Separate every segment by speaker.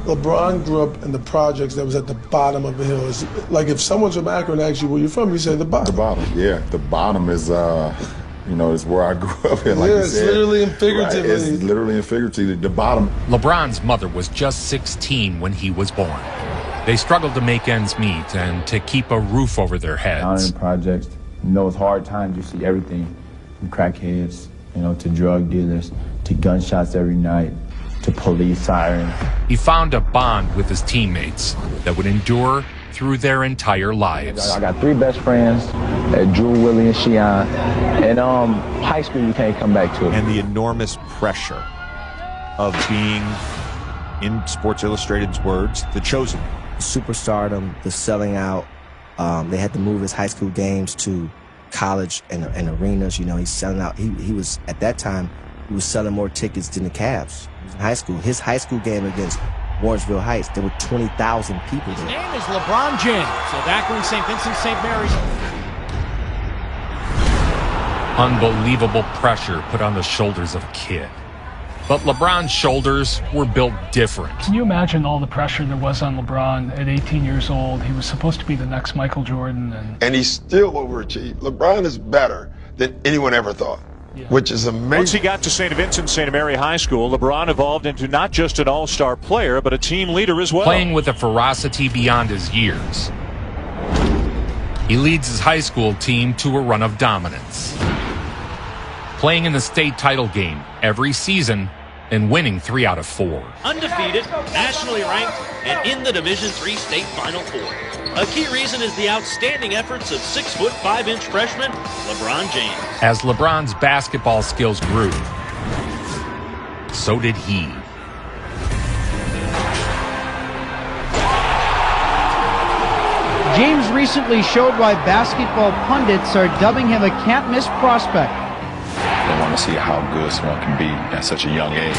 Speaker 1: LeBron grew up in the projects that was at the bottom of the hill. It's like if someone's from Akron and asks you where you're from, you say the bottom.
Speaker 2: The bottom, yeah. The bottom is, is where I grew up in. Like
Speaker 1: yeah,
Speaker 2: you
Speaker 1: it's
Speaker 2: said.
Speaker 1: literally and figuratively.
Speaker 2: Right, it's literally and figuratively the bottom.
Speaker 3: LeBron's mother was just 16 when he was born. They struggled to make ends meet and to keep a roof over their heads.
Speaker 4: Down in the projects, it's hard times. You see everything from crackheads, to drug dealers, to gunshots every night, to police sirens.
Speaker 3: He found a bond with his teammates that would endure through their entire lives.
Speaker 4: I got 3 best friends, Drew, Willie, and Shion. And high school you can't come back to.
Speaker 5: And the enormous pressure of being, in Sports Illustrated's words, the chosen.
Speaker 6: Superstardom, the selling out. They had to move his high school games to college and arenas. He's selling out. He was, at that time, he was selling more tickets than the Cavs. He was in high school. His high school game against Warrensville Heights, there were 20,000 people there.
Speaker 7: His name is LeBron James of Akron, St. Vincent, St. Mary's.
Speaker 3: Unbelievable pressure put on the shoulders of a kid. But LeBron's shoulders were built different.
Speaker 8: Can you imagine all the pressure there was on LeBron at 18 years old? He was supposed to be the next Michael Jordan.
Speaker 9: And he still overachieved. LeBron is better than anyone ever thought, which is amazing.
Speaker 10: Once he got to St. Vincent St. Mary High School, LeBron evolved into not just an all-star player, but a team leader as well.
Speaker 3: Playing with a ferocity beyond his years. He leads his high school team to a run of dominance. Playing in the state title game every season and winning 3 out of 4.
Speaker 7: Undefeated, nationally ranked, and in the Division III State Final Four. A key reason is the outstanding efforts of 6'5" freshman LeBron James.
Speaker 3: As LeBron's basketball skills grew, so did he.
Speaker 11: James recently showed why basketball pundits are dubbing him a can't-miss prospect.
Speaker 2: They want to see how good someone can be at such a young age.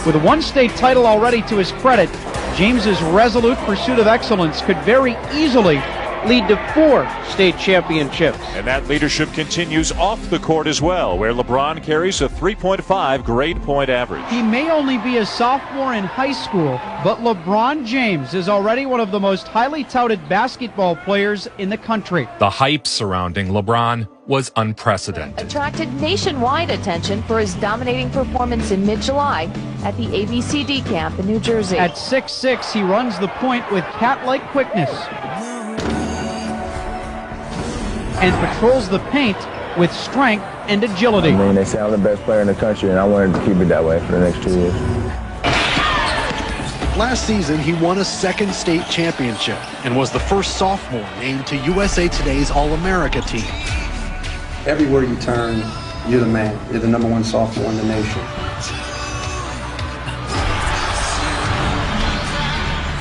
Speaker 11: With 1 state title already to his credit, James's resolute pursuit of excellence could very easily lead to 4 state championships.
Speaker 10: And that leadership continues off the court as well, where LeBron carries a 3.5 grade point average.
Speaker 11: He may only be a sophomore in high school, but LeBron James is already one of the most highly touted basketball players in the country.
Speaker 3: The hype surrounding LeBron was unprecedented.
Speaker 12: Attracted nationwide attention for his dominating performance in mid-July at the ABCD camp in New Jersey.
Speaker 11: At 6'6", he runs the point with cat-like quickness and patrols the paint with strength and agility.
Speaker 4: They say I'm the best player in the country, and I wanted to keep it that way for the next 2 years.
Speaker 13: Last season, he won a 2nd state championship and was the first sophomore named to USA Today's All-America team.
Speaker 14: Everywhere you turn, you're the man. You're the #1 sophomore in the nation.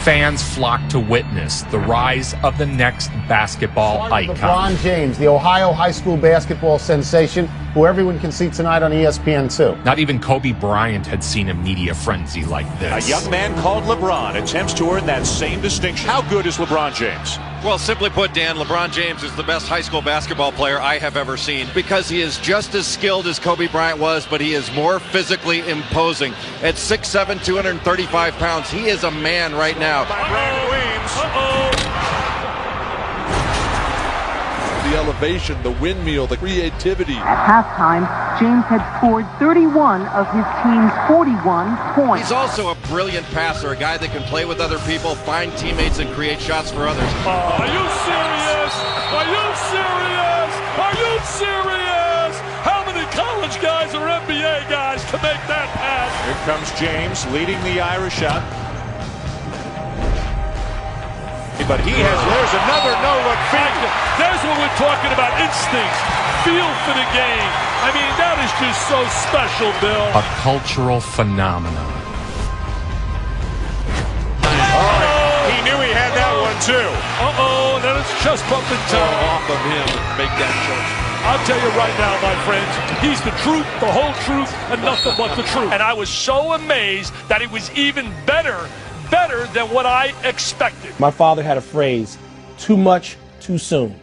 Speaker 3: Fans flocked to witness the rise of the next basketball icon.
Speaker 15: LeBron James, the Ohio high school basketball sensation, who everyone can see tonight on ESPN2.
Speaker 3: Not even Kobe Bryant had seen a media frenzy like this.
Speaker 10: A young man called LeBron attempts to earn that same distinction. How good is LeBron James?
Speaker 16: Well, simply put, Dan, LeBron James is the best high school basketball player I have ever seen because he is just as skilled as Kobe Bryant was, but he is more physically imposing. At 6'7", 235 pounds, he is a man right now.
Speaker 17: The elevation, the windmill, the creativity.
Speaker 18: At halftime, James had scored 31 of his team's 41 points.
Speaker 16: He's also a brilliant passer, a guy that can play with other people, find teammates, and create shots for others.
Speaker 19: Are you serious? Are you serious? Are you serious? How many college guys or NBA guys can make that pass?
Speaker 10: Here comes James leading the Irish out. But there's another no-look feed.
Speaker 19: There's what we're talking about, instincts, feel for the game. I mean, that is just so special, Bill.
Speaker 3: A cultural phenomenon.
Speaker 10: He knew he had that one, too.
Speaker 19: Then it's just bumping time.
Speaker 17: Off of him and make that shot.
Speaker 19: I'll tell you right now, my friends, he's the truth, the whole truth, and nothing but the truth. And I was so amazed that he was even better than what I expected.
Speaker 20: My father had a phrase, too much, too soon.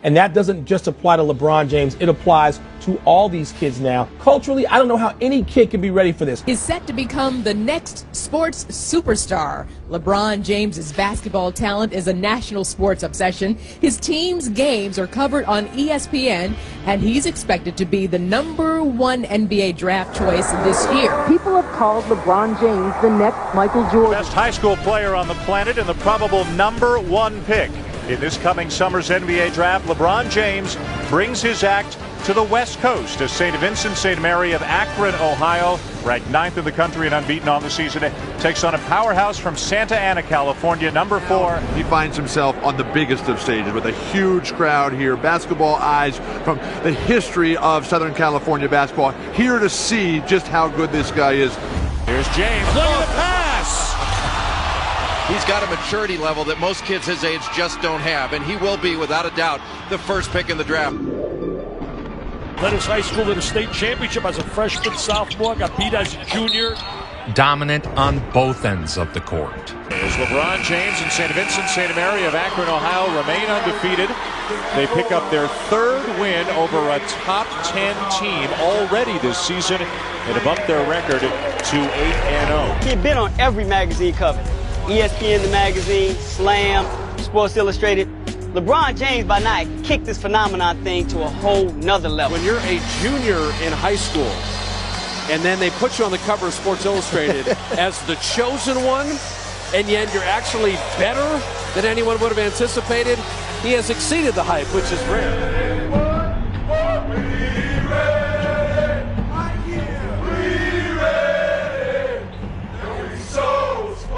Speaker 20: And that doesn't just apply to LeBron James. It applies to all these kids now. Culturally, I don't know how any kid can be ready for this.
Speaker 21: He's set to become the next sports superstar. LeBron James's basketball talent is a national sports obsession. His team's games are covered on ESPN, and he's expected to be the #1 NBA draft choice this year.
Speaker 18: People have called LeBron James the next Michael Jordan.
Speaker 10: Best high school player on the planet and the probable #1 pick. In this coming summer's NBA draft, LeBron James brings his act to the West Coast as St. Vincent St. Mary of Akron, Ohio, ranked 9th in the country and unbeaten on the season, takes on a powerhouse from Santa Ana, California, #4.
Speaker 17: He finds himself on the biggest of stages with a huge crowd here. Basketball eyes from the history of Southern California basketball here to see just how good this guy is.
Speaker 10: Here's James. Look at the pass.
Speaker 16: He's got a maturity level that most kids his age just don't have, and he will be, without a doubt, the first pick in the draft.
Speaker 19: Led his high school to the state championship as a freshman, sophomore, got beat as a junior.
Speaker 3: Dominant on both ends of the court.
Speaker 10: As LeBron James and St. Vincent St. Mary of Akron, Ohio remain undefeated. They pick up their 3rd win over a top 10 team already this season and have upped their record to 8-0.
Speaker 22: He's been on every magazine cover. ESPN the magazine, Slam, Sports Illustrated. LeBron James by night kicked this phenomenon thing to a whole nother level.
Speaker 14: When you're a junior in high school and then they put you on the cover of Sports Illustrated as the chosen one, and yet you're actually better than anyone would have anticipated, he has exceeded the hype, which is rare.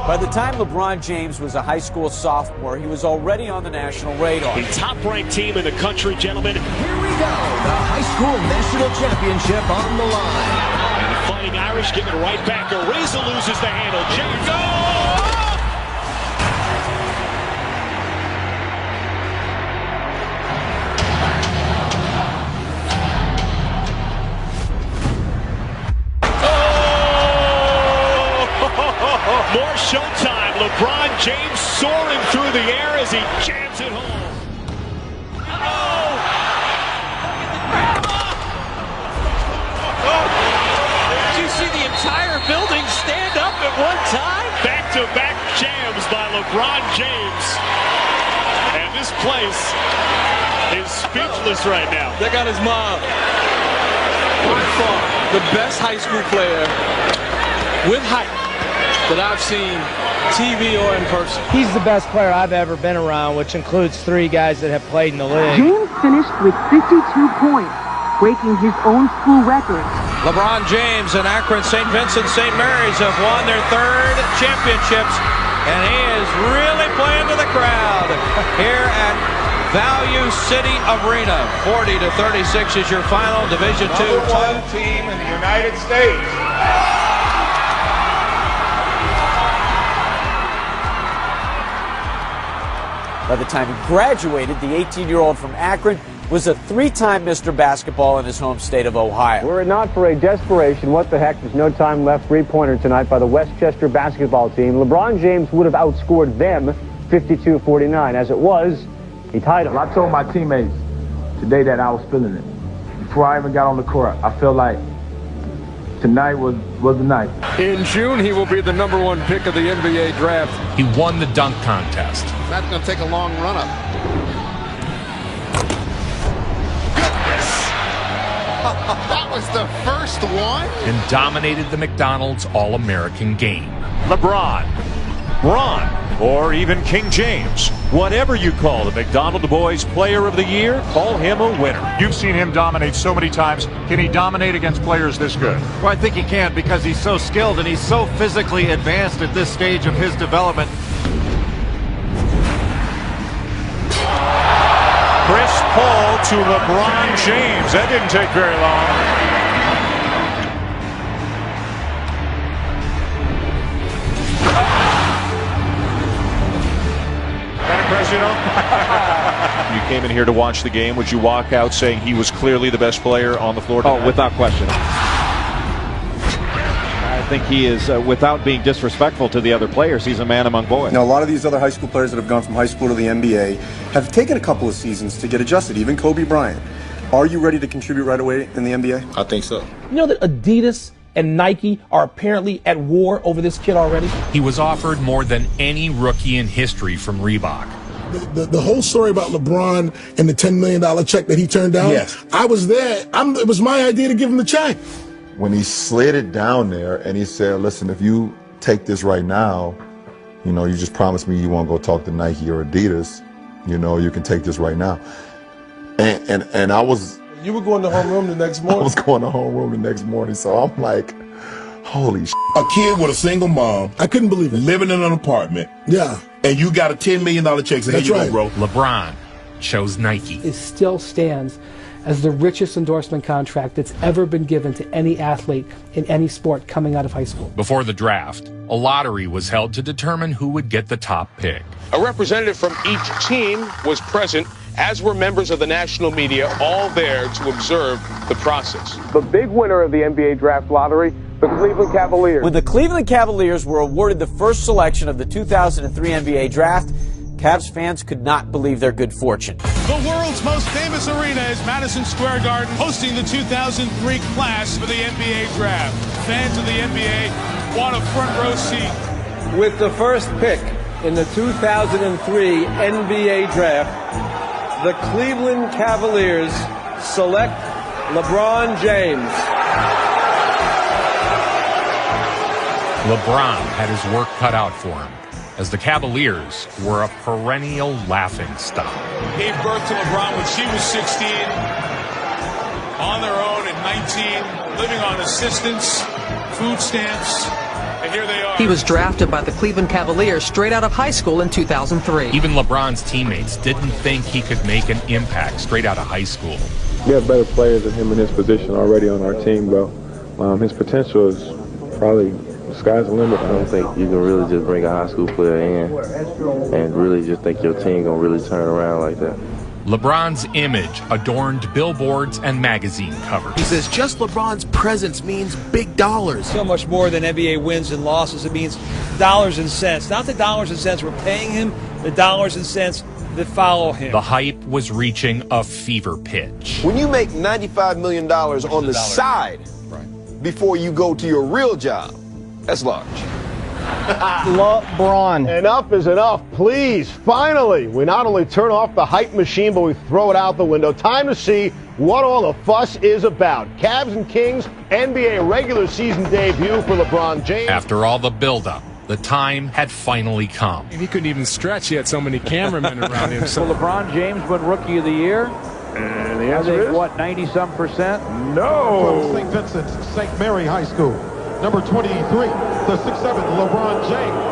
Speaker 23: By the time LeBron James was a high school sophomore, he was already on the national radar.
Speaker 19: The top-ranked team in the country, gentlemen.
Speaker 24: Here we go, the high school national championship on the line.
Speaker 19: And the Fighting Irish give it right back. Ariza loses the handle. James, more showtime. LeBron James soaring through the air as he jams it home.
Speaker 23: Did you see the entire building stand up at one time?
Speaker 19: Back-to-back jams by LeBron James. And this place is speechless right now.
Speaker 14: They got his mom. By far, the best high school player with height that I've seen TV or in person.
Speaker 20: He's the best player I've ever been around, which includes 3 guys that have played in the league.
Speaker 18: James finished with 52 points, breaking his own school record.
Speaker 23: LeBron James and Akron St. Vincent St. Mary's have won their 3rd championships, and he is really playing to the crowd here at Value City Arena. 40-36 is your final Division II
Speaker 25: #1 team in the United States.
Speaker 23: By the time he graduated, the 18-year-old from Akron was a 3-time Mr. Basketball in his home state of Ohio.
Speaker 26: Were it not for a desperation, what the heck, there's no time left three-pointer tonight by the Westchester basketball team. LeBron James would have outscored them 52-49. As it was, he tied them.
Speaker 4: I told my teammates today that I was feeling it. Before I even got on the court, I felt like tonight was the night.
Speaker 14: In June, he will be the #1 pick of the NBA draft.
Speaker 3: He won the dunk contest.
Speaker 9: That's going to take a long run-up. That was the first one?
Speaker 3: And dominated the McDonald's All-American game.
Speaker 10: LeBron, Ron, or even King James. Whatever you call the McDonald Boys Player of the Year, call him a winner. You've seen him dominate so many times. Can he dominate against players this good?
Speaker 16: Well, I think he can because he's so skilled and he's so physically advanced at this stage of his development.
Speaker 10: Chris Paul to LeBron James. That didn't take very long. You came in here to watch the game. Would you walk out saying he was clearly the best player on the floor tonight?
Speaker 27: Oh, without question.
Speaker 16: think he is, without being disrespectful to the other players, he's a man among boys.
Speaker 1: Now, a lot of these other high school players that have gone from high school to the NBA have taken a couple of seasons to get adjusted, even Kobe Bryant. Are you ready to contribute right away in the NBA?
Speaker 2: I think so.
Speaker 20: You know that Adidas and Nike are apparently at war over this kid already?
Speaker 3: He was offered more than any rookie in history from Reebok.
Speaker 5: The whole story about LeBron and the $10 million check that he turned down, yes. I was there. It was my idea to give him the check.
Speaker 2: When he slid it down there and he said, listen, if you take this right now, you know, you just promised me you won't go talk to Nike or Adidas, you know, you can take this right now. And I was...
Speaker 5: You were going to homeroom the next morning.
Speaker 2: I was going to homeroom the next morning, so I'm like, holy shit.
Speaker 5: A kid with a single mom, I couldn't believe it, living in an apartment. Yeah. And you got a $10 million check, so here you go, bro.
Speaker 3: LeBron chose Nike.
Speaker 6: It still stands as the richest endorsement contract that's ever been given to any athlete in any sport coming out of high school.
Speaker 3: Before the draft, a lottery was held to determine who would get the top pick.
Speaker 7: A representative from each team was present, as were members of the national media, all there to observe the process.
Speaker 26: The big winner of the NBA draft lottery, the Cleveland Cavaliers.
Speaker 8: When the Cleveland Cavaliers were awarded the first selection of the 2003 NBA draft, Cavs fans could not believe their good fortune.
Speaker 27: The world's most famous arena is Madison Square Garden, hosting the 2003 class for the NBA draft. Fans of the NBA want a front row seat.
Speaker 8: With the first pick in the 2003 NBA draft, the Cleveland Cavaliers select LeBron James.
Speaker 3: LeBron had his work cut out for him, as the Cavaliers were a perennial laughing stock.
Speaker 27: Gave birth to LeBron when she was 16, on their own at 19, living on assistance, food stamps, and here they are.
Speaker 28: He was drafted by the Cleveland Cavaliers straight out of high school in 2003.
Speaker 3: Even LeBron's teammates didn't think he could make an impact straight out of high school.
Speaker 2: We have better players than him in his position already on our team, bro. His potential is probably... the sky's the limit.
Speaker 29: I don't think you can really just bring a high school player in and really just think your team gonna really turn around like that.
Speaker 3: LeBron's image adorned billboards and magazine covers.
Speaker 30: He says just LeBron's presence means big dollars.
Speaker 8: So much more than NBA wins and losses. It means dollars and cents. Not the dollars and cents we're paying him, the dollars and cents that follow him.
Speaker 3: The hype was reaching a fever pitch.
Speaker 31: When you make $95 million on the side before you go to your real job, that's large.
Speaker 26: LeBron.
Speaker 15: Enough is enough, please. Finally, we not only turn off the hype machine, but we throw it out the window. Time to see what all the fuss is about. Cavs and Kings NBA regular season debut for LeBron James.
Speaker 3: After all the buildup, the time had finally come.
Speaker 32: He couldn't even stretch. He had so many cameramen around him.
Speaker 11: Will LeBron James win Rookie of the Year?
Speaker 15: And the answer is...
Speaker 11: what, 90-some%?
Speaker 15: No!
Speaker 33: From St. Vincent, St. Mary High School. Number 23, the 6'7", LeBron James.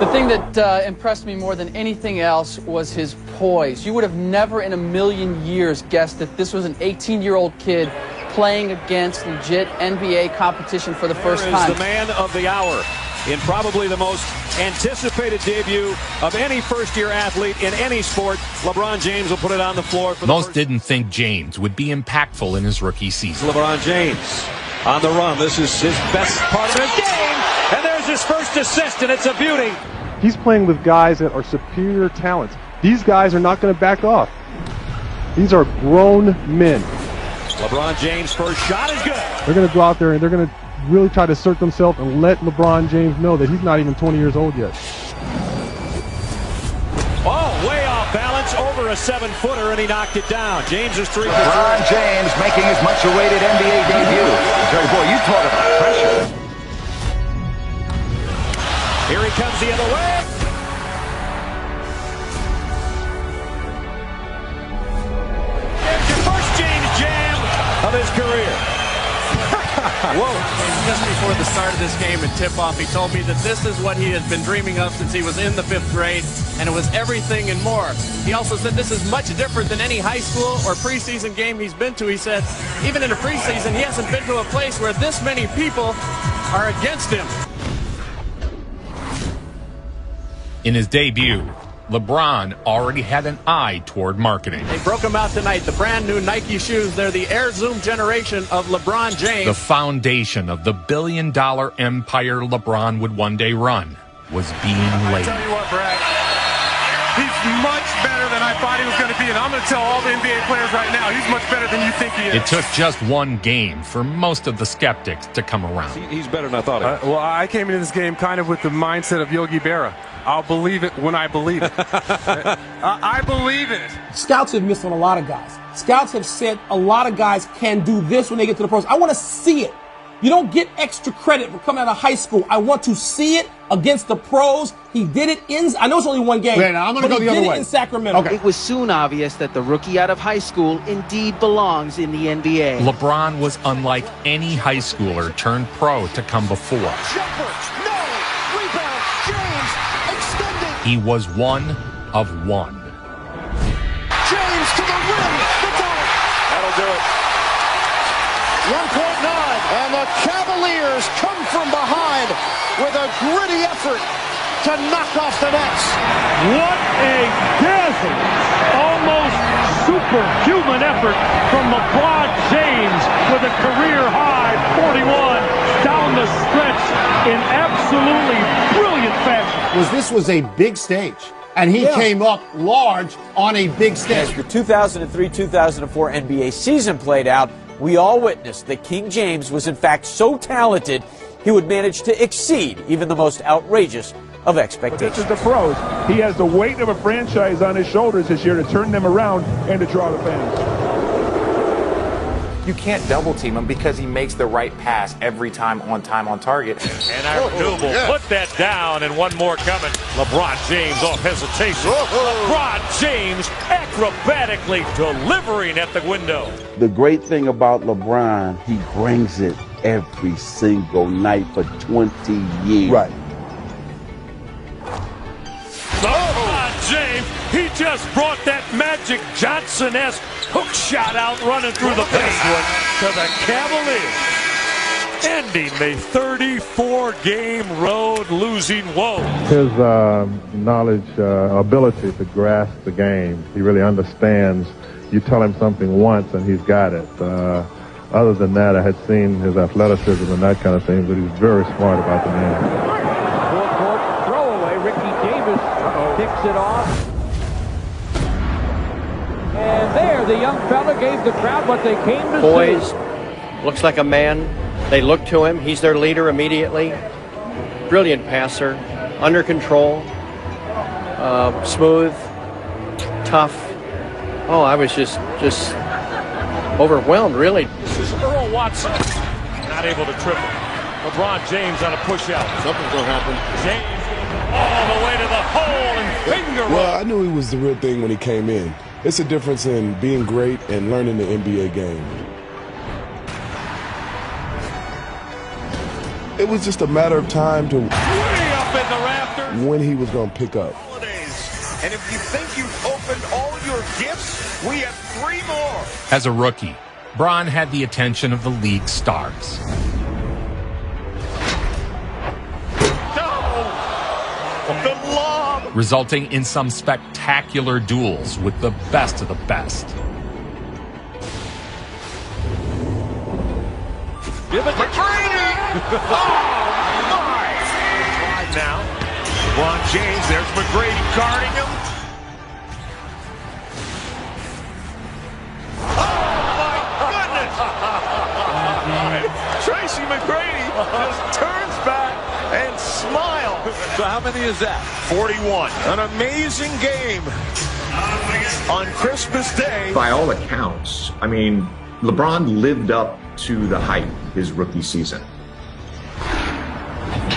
Speaker 34: The thing that impressed me more than anything else was his poise. You would have never in a million years guessed that this was an 18-year-old kid playing against legit NBA competition for the first time.
Speaker 10: The man of the hour in probably the most anticipated debut of any first-year athlete in any sport. LeBron James will put it on the floor. For
Speaker 3: Most didn't think James would be impactful in his rookie season.
Speaker 10: LeBron James on the run. This is his best part of his game. And there's his first assist, and it's a beauty.
Speaker 35: He's playing with guys that are superior talents. These guys are not going to back off. These are grown men.
Speaker 10: LeBron James' first shot is good.
Speaker 35: They're going to go out there and they're going to really try to assert themselves and let LeBron James know that he's not even 20 years old yet.
Speaker 10: Oh, way off balance, over a 7-footer, and he knocked it down. James is 3 for 3.
Speaker 24: LeBron James making his much-awaited NBA debut. Boy, you talk about pressure.
Speaker 10: Here he comes the other way. There's your first James jam of his career.
Speaker 35: Whoa. Just before the start of this game and tip-off, he told me that this is what he has been dreaming of since he was in the 5th grade, and it was everything and more. He also said this is much different than any high school or preseason game he's been to. He said even in a preseason, he hasn't been to a place where this many people are against him.
Speaker 3: In his debut, LeBron already had an eye toward marketing.
Speaker 35: They broke them out tonight. The brand new Nike shoes. They're the Air Zoom generation of LeBron James.
Speaker 3: The foundation of the billion-dollar empire LeBron would one day run was being laid.
Speaker 27: I tell you what, Brad, he's much better than I thought he was going to be, and I'm going to tell all the NBA players right now, he's much better than you think he is.
Speaker 3: It took just one game for most of the skeptics to come around.
Speaker 1: He's better than I thought he was.
Speaker 27: Well, I came into this game kind of with the mindset of Yogi Berra. I'll believe it when I believe it. I believe it.
Speaker 4: Scouts have missed on a lot of guys. Scouts have said a lot of guys can do this when they get to the pros. I want to see it. You don't get extra credit for coming out of high school. I want to see it against the pros. He did it in, I know it's only one game,
Speaker 15: Wait, I'm gonna go the other way.
Speaker 4: He did it in Sacramento.
Speaker 11: It was soon obvious that the rookie out of high school indeed belongs in the NBA.
Speaker 3: LeBron was unlike any high schooler turned pro to come before. He was one of one.
Speaker 27: James to the rim. That'll do it. 1.9. And the Cavaliers come from behind with a gritty effort to knock off the Nets.
Speaker 8: What a dazzling, almost superhuman effort from LeBron James with a career-high 41 down the stretch in absolutely brilliant fashion.
Speaker 15: This was a big stage, and he came up large on a big stage.
Speaker 9: As the 2003-2004 NBA season played out, we all witnessed that King James was in fact so talented he would manage to exceed even the most outrageous of expectations.
Speaker 33: This is the pros. He has the weight of a franchise on his shoulders this year to turn them around and to draw the fans.
Speaker 12: You can't double team him because he makes the right pass every time on target.
Speaker 10: And Abdul-Jabbar put that down, and one more coming. LeBron James off hesitation. LeBron James acrobatically delivering at the window.
Speaker 13: The great thing about LeBron, he brings it every single night for 20 years.
Speaker 15: Right.
Speaker 10: LeBron James, he just brought that Magic Johnson-esque hook shot out running through the paint to the Cavaliers, ending the 34-game road losing woe.
Speaker 33: His knowledge, ability to grasp the game, he really understands. You tell him something once and he's got it. Other than that, I had seen his athleticism and that kind of thing, but he's very smart about the game.
Speaker 8: Four-court throwaway. Ricky Davis picks it off. And there, the young fella gave the crowd what they came to see.
Speaker 9: Looks like a man. They look to him. He's their leader immediately. Brilliant passer, under control, smooth, tough. Oh, I was just overwhelmed, really.
Speaker 10: This is Earl Watson, not able to triple. LeBron James on a push-out.
Speaker 33: Something's going to happen.
Speaker 10: James all the way to the hole and finger roll.
Speaker 33: Well, I knew he was the real thing when he came in. It's a difference in being great and learning the NBA game. It was just a matter of time to
Speaker 10: way up in the rafters
Speaker 33: when he was going to pick up.
Speaker 10: And if you think you've opened all your gifts, we have 3 more.
Speaker 3: As a rookie, Bron had the attention of the league stars.
Speaker 10: The lob!
Speaker 3: Resulting in some spectacular duels with the best of the best.
Speaker 10: Give it to Brady! Oh, my! Right now. LeBron James, there's McGrady guarding him. Tracy McGrady just turns back and smiles.
Speaker 1: So how many is that?
Speaker 10: 41. An amazing game on Christmas Day.
Speaker 14: By all accounts, I mean, LeBron lived up to the hype his rookie season.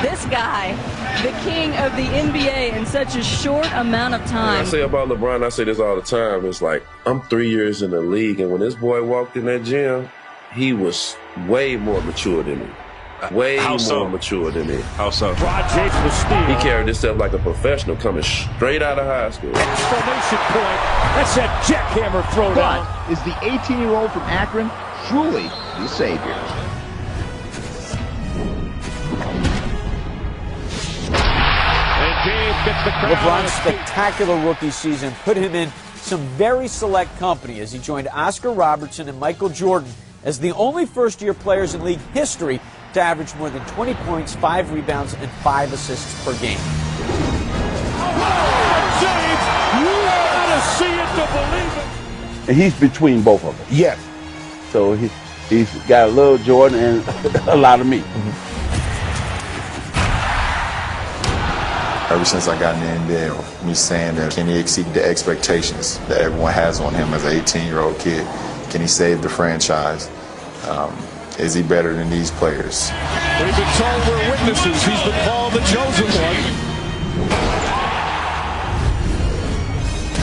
Speaker 16: This guy, the king of the NBA in such a short amount of time.
Speaker 29: I say about LeBron, I say this all the time. It's like, I'm 3 years in the league, and when this boy walked in that gym, he was way more mature than me. Way more mature than me.
Speaker 1: How so?
Speaker 10: LeBron James will steal.
Speaker 29: He carried himself like a professional coming straight out of high school.
Speaker 10: Exclamation point. That's that jackhammer throwdown.
Speaker 17: But is the 18-year-old from Akron truly the savior?
Speaker 10: And James gets the crowd.
Speaker 9: LeBron's spectacular rookie season put him in some very select company as he joined Oscar Robertson and Michael Jordan as the only first-year players in league history to average more than 20 points, 5 rebounds, and 5 assists per game.
Speaker 27: James, you gotta see it to believe it.
Speaker 13: And he's between both of them.
Speaker 15: Yes.
Speaker 13: So he's got a little Jordan and a lot of me.
Speaker 2: Ever since I got in the NBA, me saying that can he exceed the expectations that everyone has on him as an 18-year-old kid? Can he save the franchise? Is he better than these players?
Speaker 27: We've been told we're witnesses. He's been called the chosen one.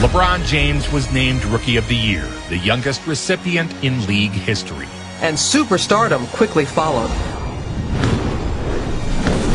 Speaker 3: LeBron James was named Rookie of the Year, the youngest recipient in league history.
Speaker 34: And superstardom quickly followed.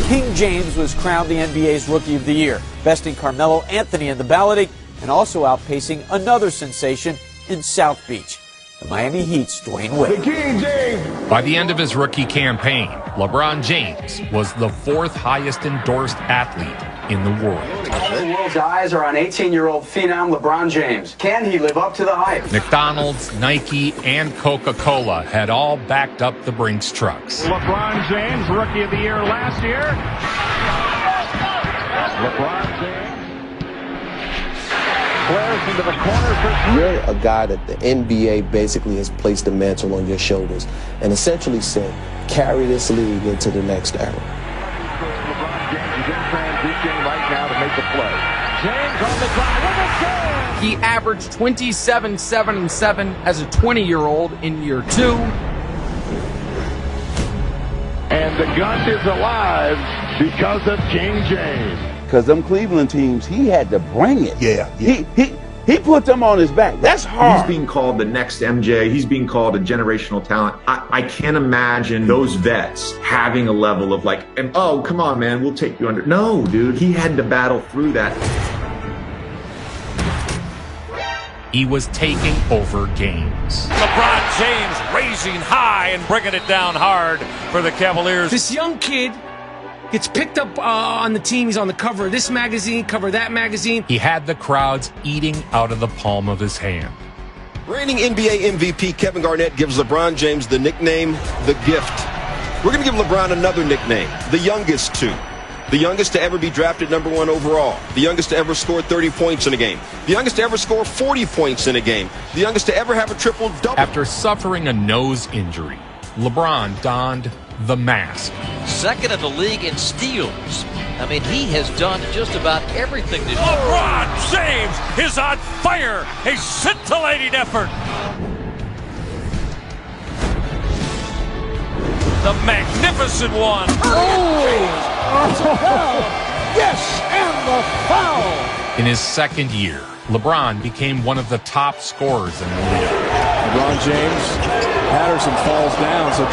Speaker 9: King James was crowned the NBA's Rookie of the Year, besting Carmelo Anthony in the balloting and also outpacing another sensation in South Beach, the Miami Heat's Dwayne Wade.
Speaker 15: The King James.
Speaker 3: By the end of his rookie campaign, LeBron James was the 4th highest endorsed athlete in the world.
Speaker 34: All the world's eyes are on 18-year-old phenom LeBron James. Can he live up to the hype?
Speaker 3: McDonald's, Nike, and Coca-Cola had all backed up the Brinks trucks.
Speaker 10: LeBron James, Rookie of the Year last year. LeBron James flares into the corner for...
Speaker 5: You're a guy that the NBA basically has placed the mantle on your shoulders and essentially said, carry this league into the next era.
Speaker 10: LeBron James is in transition right now to make the play. James on the drive with a goal.
Speaker 34: He averaged 27, 7, and 7 as a 20-year-old in year 2.
Speaker 10: And the gun is alive because of King James.
Speaker 13: Because them Cleveland teams, he had to bring it.
Speaker 15: Yeah.
Speaker 13: He put them on his back. That's hard.
Speaker 14: He's being called the next MJ. He's being called a generational talent. I can't imagine those vets having a level of like, oh, come on, man, we'll take you under. No, dude, he had to battle through that.
Speaker 3: He was taking over games.
Speaker 1: LeBron James raising high and bringing it down hard for the Cavaliers.
Speaker 6: This young kid gets picked up on the team. He's on the cover of this magazine, cover of that magazine.
Speaker 3: He had the crowds eating out of the palm of his hand.
Speaker 7: Reigning NBA MVP Kevin Garnett gives LeBron James the nickname, The Gift. We're going to give LeBron another nickname, The Youngest Two. The youngest to ever be drafted #1 overall. The youngest to ever score 30 points in a game. The youngest to ever score 40 points in a game. The youngest to ever have a triple-double.
Speaker 3: After suffering a nose injury, LeBron donned the mask.
Speaker 18: Second in the league in steals. I mean, he has done just about everything this year.
Speaker 1: LeBron James is on fire. A scintillating effort. The magnificent one.
Speaker 27: Yes, and the foul.
Speaker 3: In his second year, LeBron became one of the top scorers in the league.
Speaker 32: LeBron James, Patterson falls down, so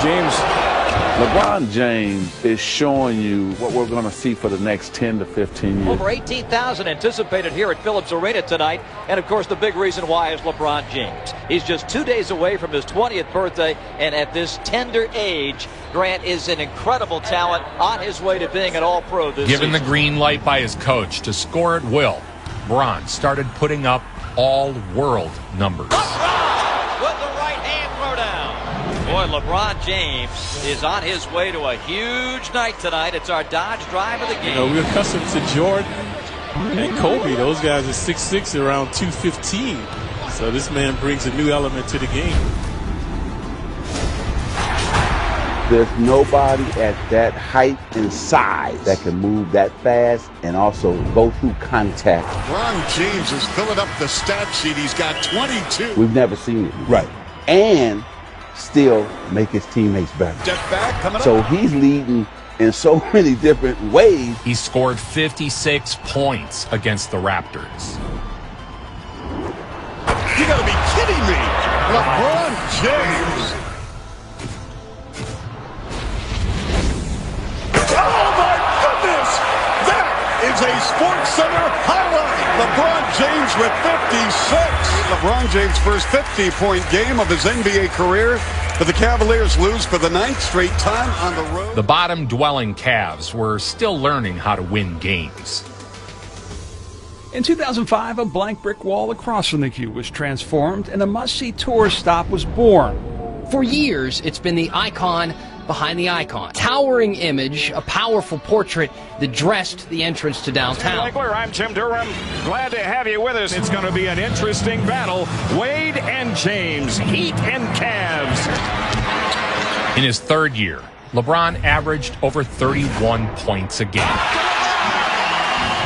Speaker 13: LeBron James is showing you what we're going to see for the next 10 to 15 years.
Speaker 18: Over 18,000 anticipated here at Phillips Arena tonight. And, of course, the big reason why is LeBron James. He's just 2 days away from his 20th birthday. And at this tender age, Grant is an incredible talent on his way to being an all-pro this
Speaker 3: Given
Speaker 18: season.
Speaker 3: the green light by his coach to score at will, LeBron started putting up all-world numbers.
Speaker 18: With the right hand throw down. Boy, LeBron James is on his way to a huge night tonight. It's our Dodge drive of the game.
Speaker 32: You know, we're accustomed to Jordan and Kobe. Those guys are 6'6", around 215. So this man brings a new element to the game.
Speaker 13: There's nobody at that height and size that can move that fast and also go through contact.
Speaker 27: LeBron James is filling up the stat sheet. He's got 22.
Speaker 13: We've never seen it.
Speaker 15: Right.
Speaker 13: And still make his teammates better.
Speaker 27: Step back, coming
Speaker 13: So
Speaker 27: up.
Speaker 13: he's leading in so many different ways.
Speaker 3: He scored 56 points against the Raptors.
Speaker 27: You gotta be kidding me. LeBron James. Oh my goodness! That is a SportsCenter highlight. LeBron James with 56. LeBron James' first 50-point game of his NBA career. But the Cavaliers lose for the 9th straight time on the road.
Speaker 3: The bottom-dwelling Cavs were still learning how to win games.
Speaker 4: In 2005, a blank brick wall across from the Q was transformed and a must-see tourist stop was born.
Speaker 11: For years, it's been the icon behind the icon. Towering image, a powerful portrait that dressed the entrance to downtown.
Speaker 1: I'm Jim Durham. Glad to have you with us. It's going to be an interesting battle. Wade and James, Heat and Cavs.
Speaker 3: In his third year, LeBron averaged over 31 points a game.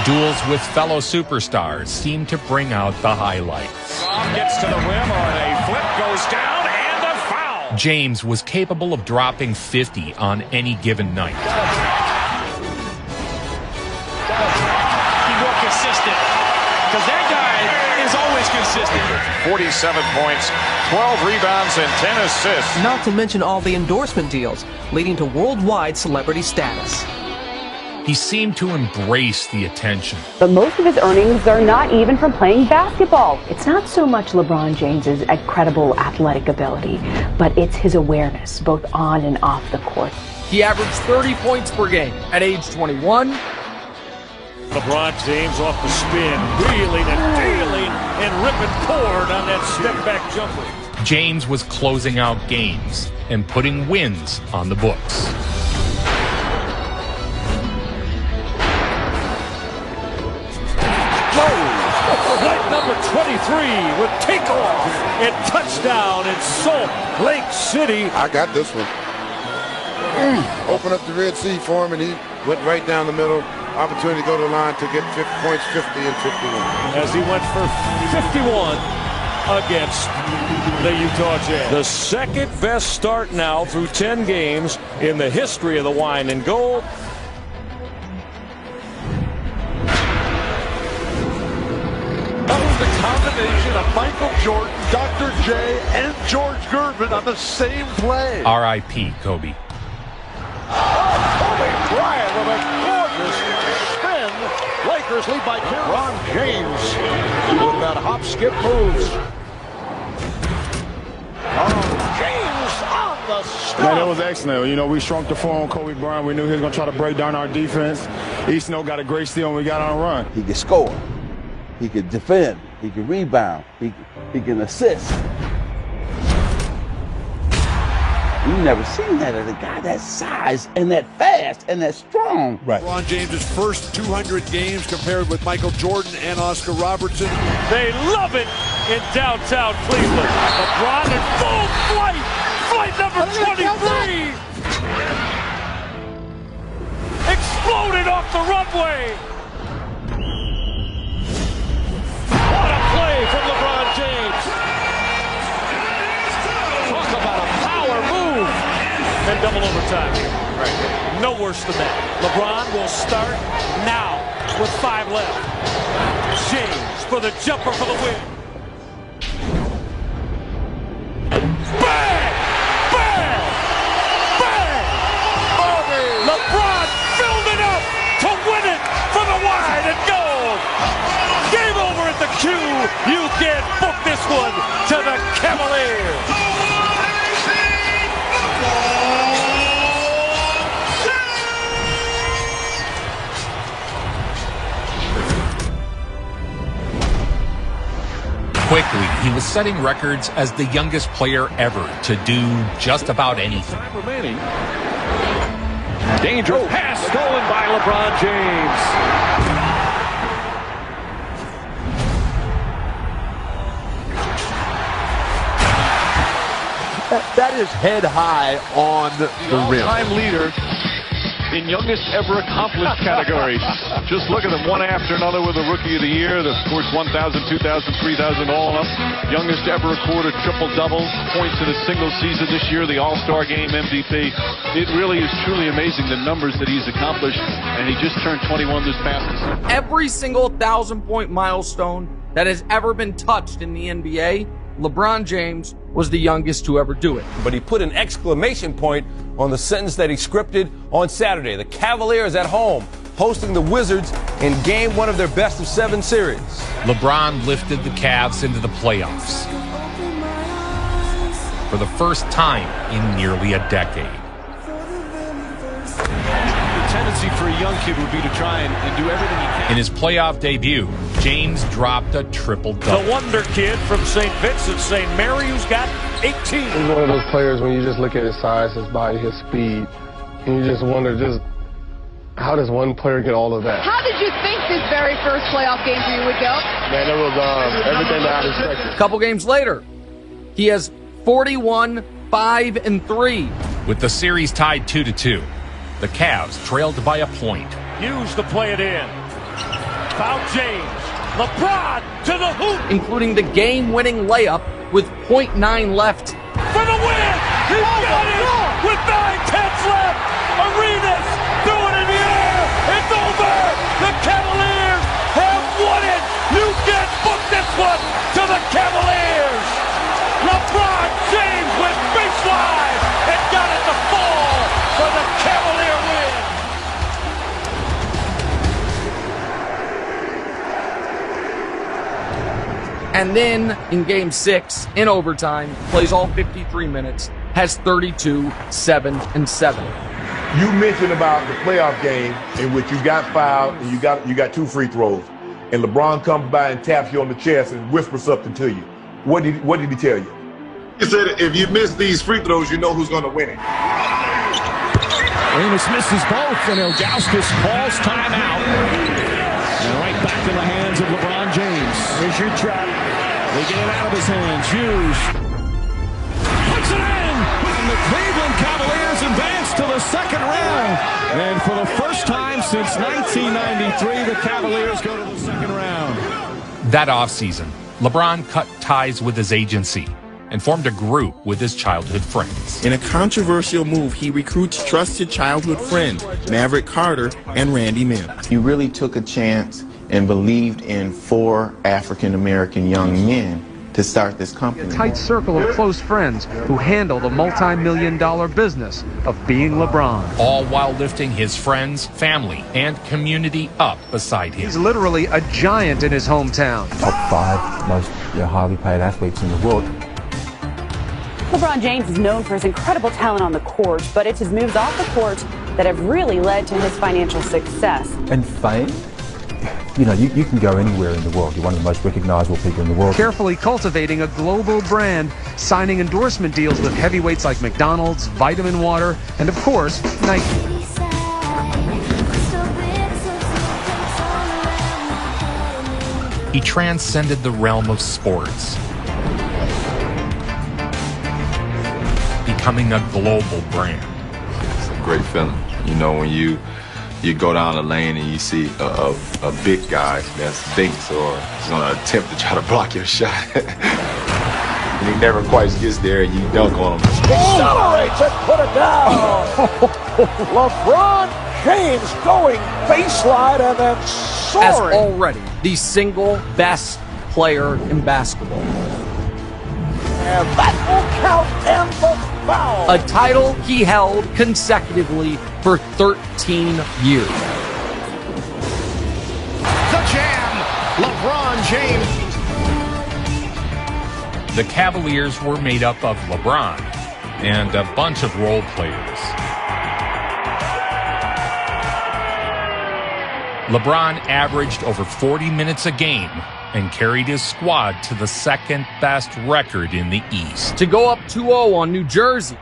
Speaker 3: Duels with fellow superstars seem to bring out the highlights.
Speaker 1: Gets to the rim on a flip, goes down, and a foul.
Speaker 3: James was capable of dropping 50 on any given night.
Speaker 1: Be more consistent, because that guy is always consistent. 47 points, 12 rebounds, and 10 assists.
Speaker 12: Not to mention all the endorsement deals, leading to worldwide celebrity status.
Speaker 3: He seemed to embrace the attention.
Speaker 19: But most of his earnings are not even from playing basketball. It's not so much LeBron James's incredible athletic ability, but it's his awareness, both on and off the court.
Speaker 6: He averaged 30 points per game at age 21.
Speaker 1: LeBron James off the spin, wheeling and dealing and ripping cord on that step-back jumper.
Speaker 3: James was closing out games and putting wins on the books.
Speaker 1: Flight number 23 with takeoff and touchdown in Salt Lake City.
Speaker 20: I got this one. Open up the Red Sea for him, and he went right down the middle. Opportunity to go to the line to get 50 points, 50 and 51.
Speaker 1: As he went for 51 against the Utah Jazz. The second best start now through 10 games in the history of the Wine and Gold.
Speaker 27: The combination of Michael Jordan, Dr. J, and George Gervin on the same play.
Speaker 3: R.I.P. Kobe.
Speaker 27: Kobe Bryant with a gorgeous spin. Lakers lead by 2. LeBron James with that hop, skip moves. James on the stop.
Speaker 21: Man, it was excellent. You know, we shrunk the floor on Kobe Bryant. We knew he was going to try to break down our defense. Easton got a great steal and we got on a run.
Speaker 13: He could score. He could defend. He can rebound. He can assist. We've never seen that at a guy that size and that fast and that strong.
Speaker 21: Right.
Speaker 27: LeBron James' first 200 games compared with Michael Jordan and Oscar Robertson.
Speaker 1: They love it in downtown Cleveland. LeBron in full flight. Flight number 23. Exploded off the runway. Play from LeBron James. Talk about a power move. And double overtime. Right. No worse than that. LeBron will start now with 5 left. James for the jumper for the win. Bang! Bang! Bang! LeBron filled it up to win it for the Wine and Gold. Game over at the Q. You can book this one to the Cavaliers.
Speaker 3: Quickly, he was setting records as the youngest player ever to do just about anything.
Speaker 1: Time remaining. Dangerous pass stolen by LeBron James.
Speaker 27: That is head high on the rim.
Speaker 10: All-time leader in youngest ever accomplished category. Just look at them one after another with the Rookie of the Year. Of course, 1,000, 2,000, 3,000 all up. Youngest ever recorded triple-double points in a single season this year. The All-Star Game MVP. It really is truly amazing the numbers that he's accomplished. And he just turned 21 this past season.
Speaker 6: Every single 1,000-point milestone that has ever been touched in the NBA, LeBron James was the youngest to ever do it.
Speaker 22: But he put an exclamation point on the sentence that he scripted on Saturday. The Cavaliers at home, hosting the Wizards in Game 1 of their best-of-7 series.
Speaker 3: LeBron lifted the Cavs into the playoffs for the first time in nearly a decade.
Speaker 1: The tendency
Speaker 2: easy for a young kid would be to try and do everything he can.
Speaker 3: In his playoff debut, James dropped a triple-double.
Speaker 1: The wonder kid from St. Vincent, St. Mary, who's got 18.
Speaker 8: He's one of those players when you just look at his size, his body, his speed, and you just wonder how does one player get all of that?
Speaker 9: How did you think this very first playoff game for you would go?
Speaker 8: Man, it was everything that I expected.
Speaker 6: A couple games later, he has 41, 5, and 3.
Speaker 3: With the series tied 2-2, the Cavs trailed by a point.
Speaker 1: Hughes to play it in. Foul James. LeBron to the hoop.
Speaker 6: Including the game-winning layup with .9 left.
Speaker 1: For the win! He got it with 9/10 left. Arenas doing it in the air. It's over. The Cavaliers have won it. You can't book this one to the Cavaliers. LeBron James with baseline and got it to fall for the Cavalier win.
Speaker 6: And then in game 6, in overtime, plays all 53 minutes, has 32, 7, and 7.
Speaker 16: You mentioned about the playoff game in which you got fouled and you got 2 free throws, and LeBron comes by and taps you on the chest and whispers something to you. What did he tell you?
Speaker 20: He said, if you miss these free throws, you know who's going to win it.
Speaker 17: Amos misses both, and Ilgauskas calls timeout. And right back in the hands of LeBron James. Here's your trap. They get it out of his hands. Hughes puts it in, and the Cleveland Cavaliers advance to the second round. And for the first time since 1993, the Cavaliers go to the second round.
Speaker 3: That offseason, LeBron cut ties with his agency and formed a group with his childhood friends.
Speaker 23: In a controversial move, he recruits trusted childhood friends Maverick Carter and Randy Mims.
Speaker 24: You really took a chance and believed in 4 African-American young men to start this company.
Speaker 25: A tight circle of close friends who handle the multi-million-dollar business of being LeBron.
Speaker 3: All while lifting his friends, family, and community up beside him.
Speaker 25: He's literally a giant in his hometown.
Speaker 26: Top 5 most highly paid athletes in the world.
Speaker 19: LeBron James is known for his incredible talent on the court, but it's his moves off the court that have really led to his financial success.
Speaker 26: And fame? You know, you can go anywhere in the world. You're one of the most recognizable people in the world.
Speaker 25: Carefully cultivating a global brand, signing endorsement deals with heavyweights like McDonald's, Vitamin Water, and of course, Nike.
Speaker 3: He transcended the realm of sports, becoming a global brand.
Speaker 28: It's a great feeling. You know, when you go down the lane and you see a big guy that's big, so he's going to attempt to try to block your shot. And he never quite gets there and you dunk on him.
Speaker 1: Accelerates and put it down. LeBron James going baseline and then soaring.
Speaker 6: As already the single best player in basketball.
Speaker 1: And that will count and the foul.
Speaker 6: A title he held consecutively for 13 years.
Speaker 17: The jam, LeBron James.
Speaker 3: The Cavaliers were made up of LeBron and a bunch of role players. LeBron averaged over 40 minutes a game and carried his squad to the second best record in the East.
Speaker 6: To go up 2-0 on New Jersey.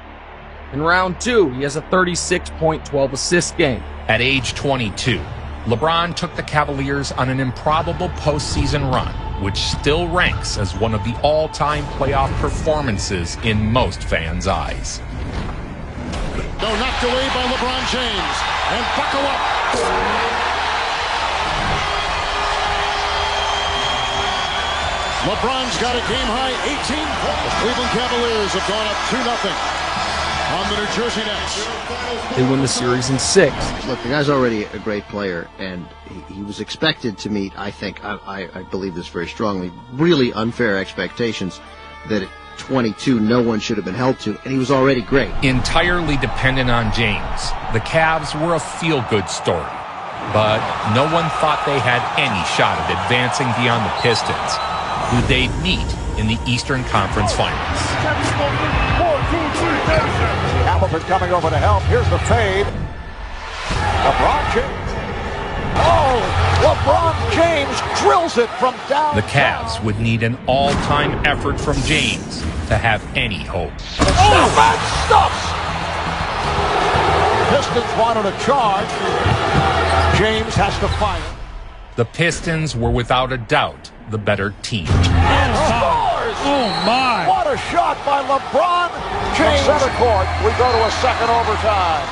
Speaker 6: In round 2, he has a 36-point, 12-assist game.
Speaker 3: At age 22, LeBron took the Cavaliers on an improbable postseason run, which still ranks as one of the all-time playoff performances in most fans' eyes.
Speaker 27: No, knocked away by LeBron James. And buckle up. LeBron's got a game-high 18 points. The Cleveland Cavaliers have gone up 2-0 on the New Jersey Nets.
Speaker 6: They win the series in 6.
Speaker 29: Look, the guy's already a great player, and he was expected to meet, I think, I believe this very strongly, really unfair expectations that at 22 no one should have been held to, and he was already great.
Speaker 3: Entirely dependent on James, the Cavs were a feel-good story. But no one thought they had any shot at advancing beyond the Pistons, who they'd meet in the Eastern Conference Finals.
Speaker 1: Hamilton coming over to help. Here's the fade.
Speaker 27: LeBron James. Oh, LeBron James drills it from downtown.
Speaker 3: The Cavs would need an all-time effort from James to have any hope.
Speaker 27: Oh, man stuffs! Pistons wanted a charge. James has to fight it.
Speaker 3: The Pistons were without a doubt the better team.
Speaker 27: And scores!
Speaker 1: Oh, my.
Speaker 27: What a shot by LeBron James. From center court, we go to a second overtime.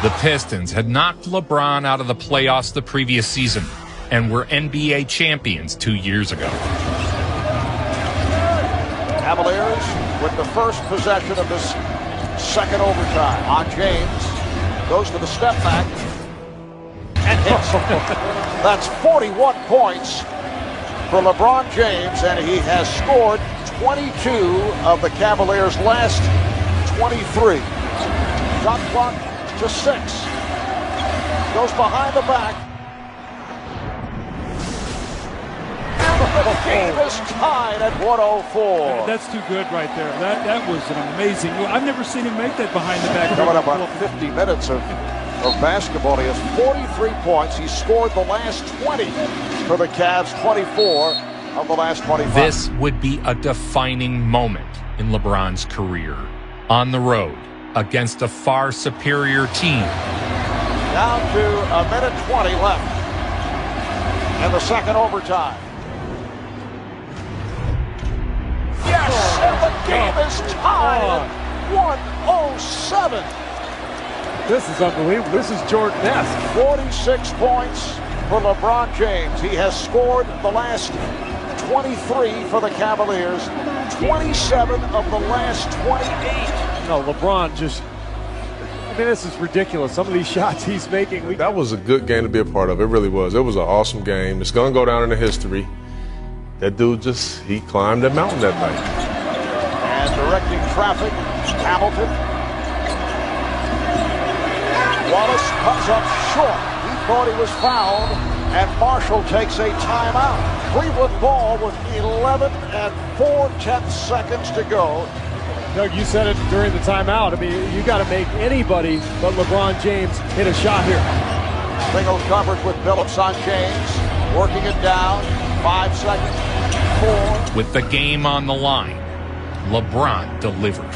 Speaker 3: The Pistons had knocked LeBron out of the playoffs the previous season and were NBA champions 2 years ago.
Speaker 27: Cavaliers with the first possession of this second overtime. On James, goes to the step back and hits. That's 41 points for LeBron James, and he has scored 22 of the Cavaliers' last 23. Shot clock to 6. Goes behind the back. And the game is tied at 104.
Speaker 1: That's too good right there. That was an amazing. I've never seen him make that behind the back.
Speaker 27: Coming up on 50 minutes of basketball. He has 43 points. He scored the last 20 for the Cavs, 24 of the last 25.
Speaker 3: This would be a defining moment in LeBron's career. On the road, against a far superior team.
Speaker 27: Down to a minute 20 left in the second overtime. Yes, and the game is tied at 107.
Speaker 1: This is unbelievable. This is Jordan-esque.
Speaker 27: 46 points for LeBron James. He has scored the last 23 for the Cavaliers, 27 of the last 28.
Speaker 1: No, LeBron just, I mean, this is ridiculous. Some of these shots he's making.
Speaker 4: That was a good game to be a part of. It really was. It was an awesome game. It's going to go down into history. That dude he climbed that mountain that night.
Speaker 27: And directing traffic, Hamilton. Wallace comes up short. He thought he was fouled, and Marshall takes a timeout. Cleveland ball with 11 and 4/10 seconds to go.
Speaker 1: Doug, you said it during the timeout. I mean, you got to make anybody but LeBron James hit a shot here.
Speaker 27: Single coverage with Phillips on James, working it down. 5 seconds. 4.
Speaker 3: With the game on the line, LeBron delivered.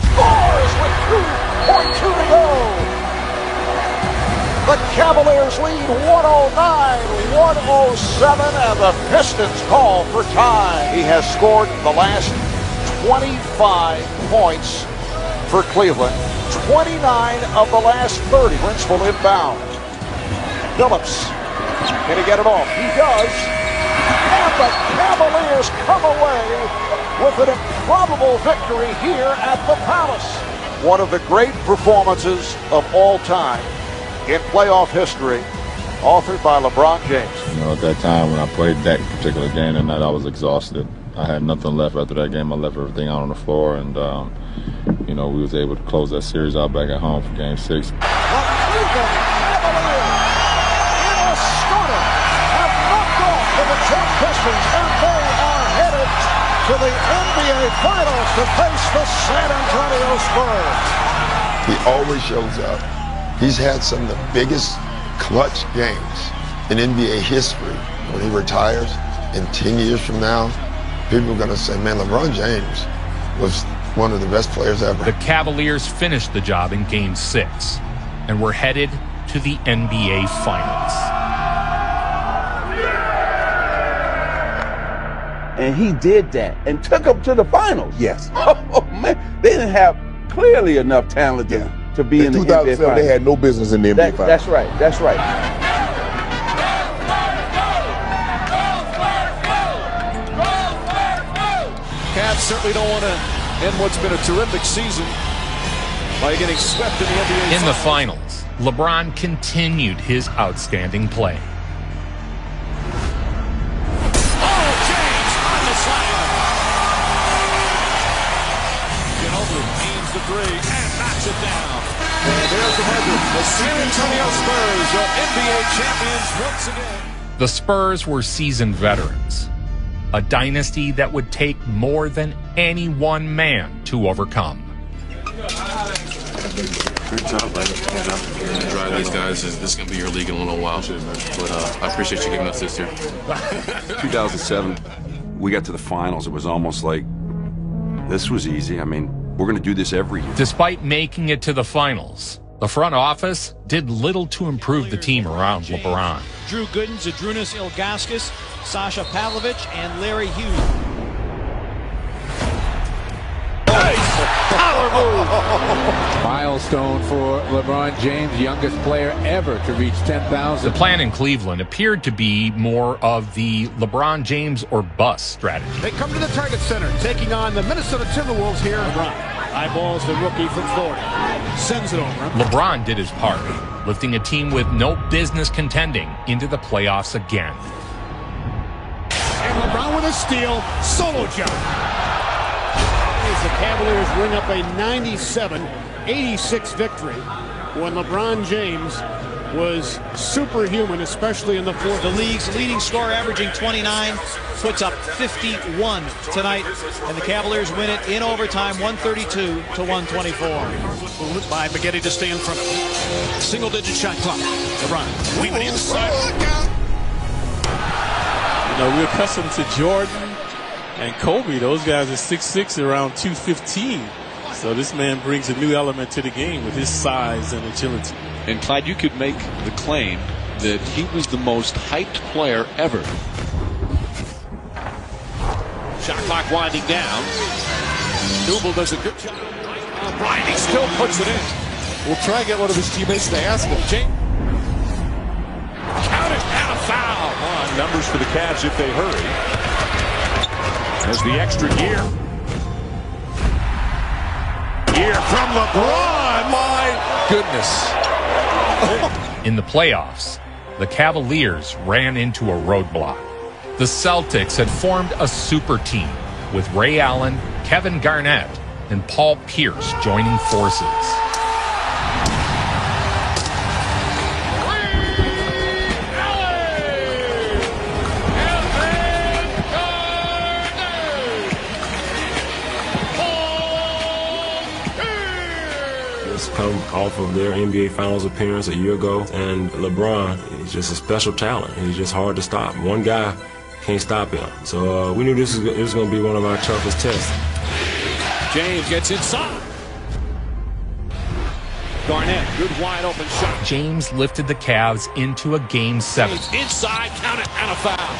Speaker 27: Scores with 2.2 to go. The Cavaliers lead 109-107, and the Pistons call for time. He has scored the last 25 points for Cleveland. 29 of the last 30. Principal inbound. Phillips, can he get it off? He does. And the Cavaliers come away with an improbable victory here at the Palace. One of the great performances of all time in playoff history, authored by LeBron James.
Speaker 28: You know, at that time when I played that particular game tonight, I was exhausted. I had nothing left after that game. I left everything out on the floor, and you know, we was able to close that series out back at home for Game 6.
Speaker 27: The Cleveland Cavaliers, in a stunner, have knocked off the Detroit Pistons, and they are headed to the NBA Finals to face the San Antonio Spurs.
Speaker 5: He always shows up. He's had some of the biggest clutch games in NBA history. When he retires in 10 years from now, people are going to say, man, LeBron James was one of the best players ever.
Speaker 3: The Cavaliers finished the job in Game 6 and were headed to the NBA Finals.
Speaker 7: And he did that and took them to the finals.
Speaker 5: Yes.
Speaker 7: Oh, man. They didn't have clearly enough talent to be in the NBA Finals.
Speaker 5: They had no business in the NBA Finals.
Speaker 7: That's right. That's right.
Speaker 10: Cavs certainly don't want to end what's been a terrific season by getting swept in the NBA.
Speaker 3: In the finals, LeBron continued his outstanding play.
Speaker 10: Oh, James on the slam. Ginobili aims the three and knocks it down. And there's the buzzer. The San Antonio Spurs are NBA champions once again.
Speaker 3: The Spurs were seasoned veterans, a dynasty that would take more than any one man to overcome.
Speaker 2: Good job, buddy. Good job. Drive these guys. This is going to be your league in a little while. But I appreciate you giving us this year.
Speaker 11: 2007, we got to the finals. It was almost like this was easy. I mean, we're going to do this every year.
Speaker 3: Despite making it to the finals, the front office did little to improve the team around LeBron.
Speaker 17: Drew Gooden, Zydrunas Ilgauskas, Sasha Pavlovich, and Larry Hughes.
Speaker 12: Power move! Milestone for LeBron James, youngest player ever to reach 10,000.
Speaker 3: The plan in Cleveland appeared to be more of the LeBron James or bust strategy.
Speaker 17: They come to the Target Center, taking on the Minnesota Timberwolves here. LeBron eyeballs the rookie from Florida. Sends it over.
Speaker 3: LeBron did his part, lifting a team with no business contending into the playoffs again.
Speaker 17: And LeBron with a steal, solo jump. As the Cavaliers ring up a 97-86 victory when LeBron James was superhuman, especially in the fourth.
Speaker 13: The league's leading scorer, averaging 29, puts up 51 tonight, and the Cavaliers win it in overtime, 132-124.
Speaker 17: Movement by Spaghetti to stay in front of him. Single-digit shot clock. LeBron weaving inside.
Speaker 14: You know, we're accustomed to Jordan and Kobe. Those guys are 6'6", around 215. So this man brings a new element to the game with his size and agility.
Speaker 15: And Clyde, you could make the claim that he was the most hyped player ever.
Speaker 17: Shot clock winding down. Newble does a good job. Bryant, he still puts it in.
Speaker 1: We'll try and get one of his teammates to ask him.
Speaker 17: Count it, and a foul.
Speaker 10: Numbers for the Cavs if they hurry. As the extra year. From LeBron, my
Speaker 1: Goodness.
Speaker 3: In the playoffs, the Cavaliers ran into a roadblock. The Celtics had formed a super team with Ray Allen, Kevin Garnett, and Paul Pierce joining forces.
Speaker 18: Come off of their NBA Finals appearance a year ago, and LeBron is just a special talent. He's just hard to stop. One guy can't stop him. So we knew this was going to be one of our toughest tests.
Speaker 17: James gets inside. Garnett, good wide open shot.
Speaker 3: James lifted the Cavs into a Game 7.
Speaker 17: Inside, count it, and a foul.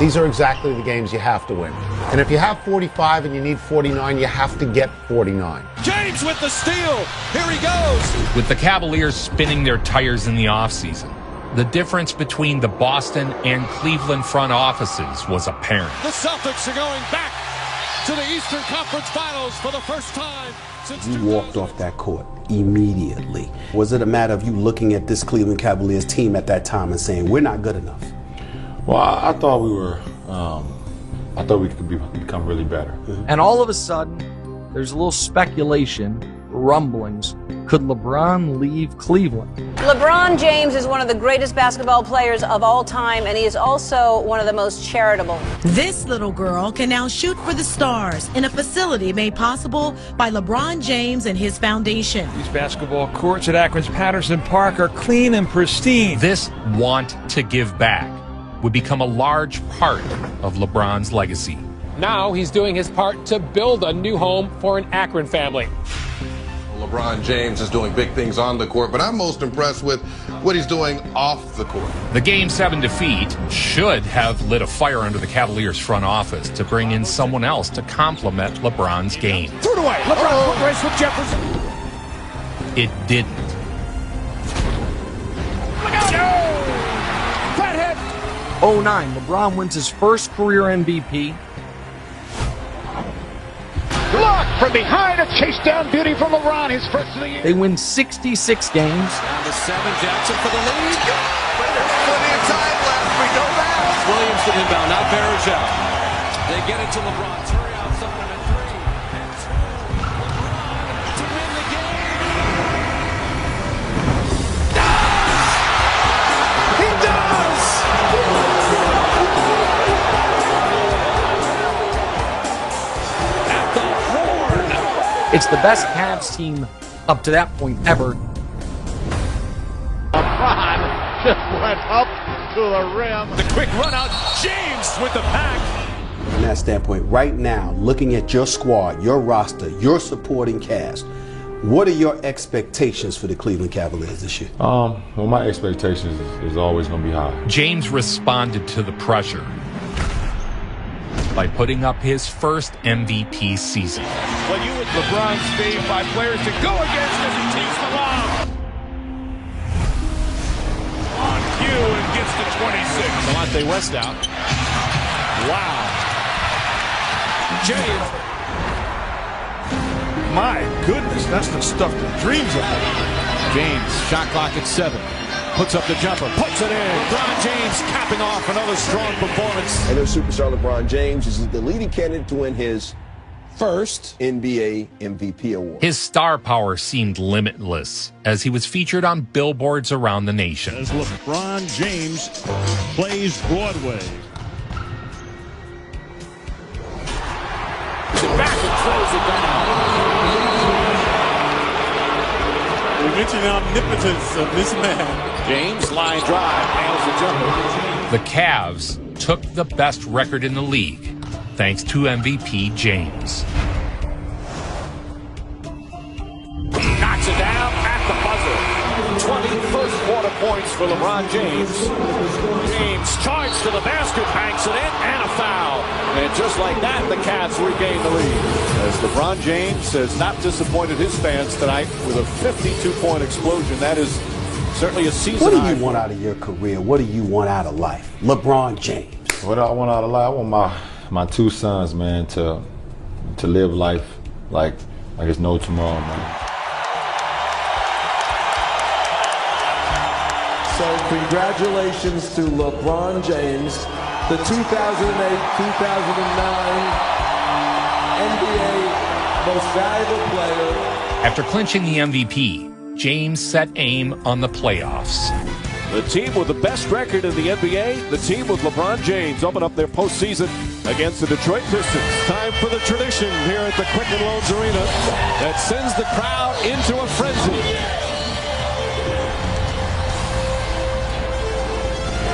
Speaker 21: These are exactly the games you have to win. And if you have 45 and you need 49, you have to get 49.
Speaker 17: James with the steal. Here he goes.
Speaker 3: With the Cavaliers spinning their tires in the offseason, the difference between the Boston and Cleveland front offices was apparent.
Speaker 17: The Celtics are going back to the Eastern Conference Finals for the first time since
Speaker 22: you walked off that court immediately. Was it a matter of you looking at this Cleveland Cavaliers team at that time and saying, we're not good enough?
Speaker 18: Well, I thought we were. I thought we could become really better.
Speaker 6: And all of a sudden, there's a little speculation, rumblings. Could LeBron leave Cleveland?
Speaker 30: LeBron James is one of the greatest basketball players of all time, and he is also one of the most charitable.
Speaker 31: This little girl can now shoot for the stars in a facility made possible by LeBron James and his foundation.
Speaker 32: These basketball courts at Akron's Patterson Park are clean and pristine.
Speaker 3: This want to give back would become a large part of LeBron's legacy.
Speaker 33: Now he's doing his part to build a new home for an Akron family.
Speaker 34: LeBron James is doing big things on the court, but I'm most impressed with what he's doing off the court.
Speaker 3: The Game 7 defeat should have lit a fire under the Cavaliers front office to bring in someone else to complement LeBron's game.
Speaker 17: Threw it away. LeBron foot race with Jefferson.
Speaker 3: It didn't.
Speaker 17: Look out! Flathead.
Speaker 6: 09, LeBron wins his first career MVP.
Speaker 17: Block from behind, a chase down beauty from LeBron, his first of the year.
Speaker 6: They win 66 games.
Speaker 17: Down to 7, Jackson for the lead. But there's plenty of time left. We go back.
Speaker 13: Williams to inbound, now Baruchel. They get it to LeBron. Turn outside him at 3. To win the game.
Speaker 17: He does!
Speaker 6: It's the best Cavs team up to that point ever.
Speaker 4: LeBron just went up to the rim.
Speaker 17: The quick run out. James with the pack.
Speaker 22: From that standpoint, right now, looking at your squad, your roster, your supporting cast, what are your expectations for the Cleveland Cavaliers this year?
Speaker 5: Well, my expectations is always going to be high.
Speaker 3: James responded to the pressure by putting up his first MVP season.
Speaker 17: Well, you with LeBron's fave by players to go against as he takes the lob. On cue and gets to 26. Delonte West out. Wow. James.
Speaker 4: My goodness, that's the stuff that dreams of.
Speaker 17: James, shot clock at 7. Puts up the jumper, puts it in. LeBron James capping off another strong performance.
Speaker 8: And their superstar LeBron James is the leading candidate to win his first NBA MVP award.
Speaker 3: His star power seemed limitless as he was featured on billboards around the nation.
Speaker 4: As LeBron James plays Broadway.
Speaker 17: Back and throws it down.
Speaker 14: We mentioned the omnipotence of this man.
Speaker 17: James, line drive, nails the jumper.
Speaker 3: The Cavs took the best record in the league, thanks to MVP James.
Speaker 17: Knocks it down at the buzzer. 20 first-quarter points for LeBron James. James charged to the basket, banks it in, and a foul. And just like that, the Cavs regain the lead.
Speaker 10: As LeBron James has not disappointed his fans tonight with a 52-point explosion. That is certainly a season
Speaker 22: What do
Speaker 10: high.
Speaker 22: you want out of your career? What do you want out of life? LeBron James.
Speaker 5: What I want out of life, I want my two sons, man, to live life like it's no tomorrow, man.
Speaker 9: So congratulations to LeBron James, the 2008-2009 NBA Most Valuable Player.
Speaker 3: After clinching the MVP, James set aim on the playoffs.
Speaker 17: The team with the best record in the NBA, the team with LeBron James, open up their postseason against the Detroit Pistons. Time for the tradition here at the Quicken Loans Arena that sends the crowd into a frenzy.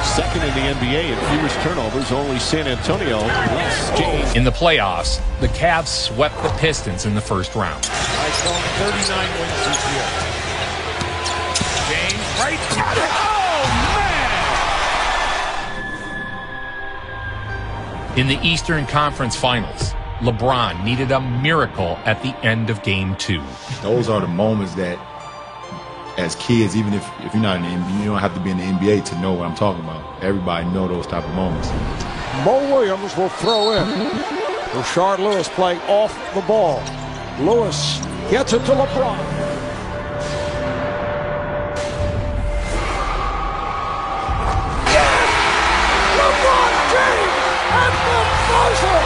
Speaker 17: Second in the NBA in fewest turnovers, only San Antonio less. James.
Speaker 3: In the playoffs, the Cavs swept the Pistons in the first round.
Speaker 4: I saw 39 wins this year. James right. Oh, man!
Speaker 3: In the Eastern Conference Finals, LeBron needed a miracle at the end of Game 2.
Speaker 5: Those are the moments that, as kids, even if you're not in the NBA, you don't have to be in the NBA to know what I'm talking about. Everybody know those type of moments.
Speaker 4: Mo Williams will throw in. Rashard Lewis playing off the ball. Lewis gets it to LeBron. Yes! LeBron James at the buzzer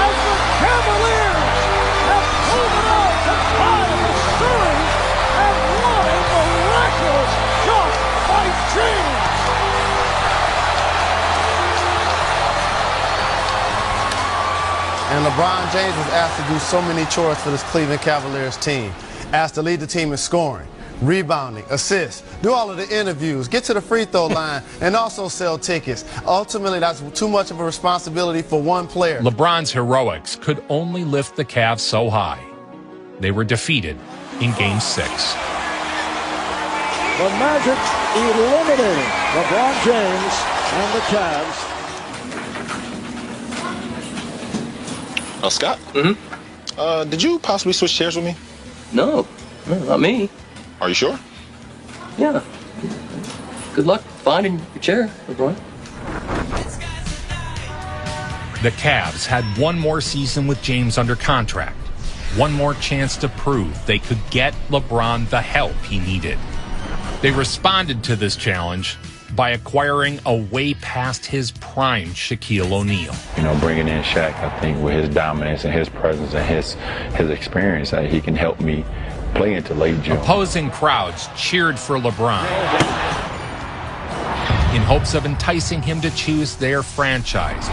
Speaker 4: as the Cavaliers have pulled it out to tie the series. And what a miraculous shot by James!
Speaker 21: And LeBron James was asked to do so many chores for this Cleveland Cavaliers team. Asked to lead the team in scoring, rebounding, assists, do all of the interviews, get to the free throw line, and also sell tickets. Ultimately, that's too much of a responsibility for one player.
Speaker 3: LeBron's heroics could only lift the Cavs so high. They were defeated in Game 6.
Speaker 4: The Magic eliminating LeBron James and the Cavs.
Speaker 2: Scott? Mm-hmm. Did you possibly switch chairs with me?
Speaker 16: No, not me.
Speaker 2: Are you sure?
Speaker 16: Yeah. Good luck finding your chair, LeBron.
Speaker 3: The Cavs had one more season with James under contract. One more chance to prove they could get LeBron the help he needed. They responded to this challenge by acquiring a way past his prime Shaquille O'Neal.
Speaker 19: You know, bringing in Shaq, I think with his dominance and his presence and his experience, he can help me play into late June.
Speaker 3: Opposing crowds cheered for LeBron in hopes of enticing him to choose their franchise.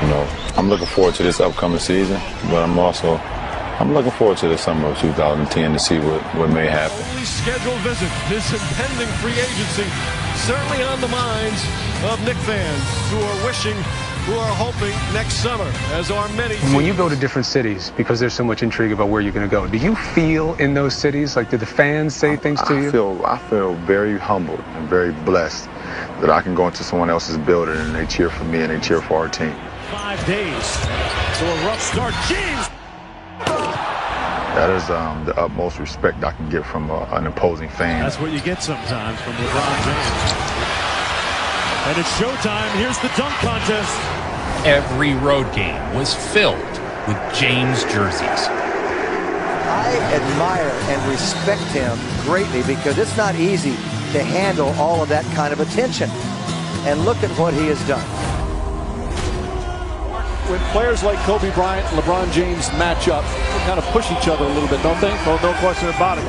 Speaker 19: You know, I'm looking forward to this upcoming season, but I'm looking forward to the summer of 2010 to see what may happen.
Speaker 17: Only scheduled visit, this impending free agency, certainly on the minds of Knick fans who are hoping next summer, as are many teams.
Speaker 1: When you go to different cities, because there's so much intrigue about where you're going to go, do you feel in those cities, like, did the fans say things to you?
Speaker 19: I feel very humbled and very blessed that I can go into someone else's building and they cheer for me and they cheer for our team.
Speaker 17: 5 days to a rough start. James!
Speaker 19: That is the utmost respect I can get from an opposing fan.
Speaker 17: That's what you get sometimes from LeBron James. And it's showtime. Here's the dunk contest.
Speaker 3: Every road game was filled with James jerseys.
Speaker 7: I admire and respect him greatly because it's not easy to handle all of that kind of attention. And look at what he has done.
Speaker 17: When players like Kobe Bryant and LeBron James match up, they kind of push each other a little bit, don't they? Well, no question about it.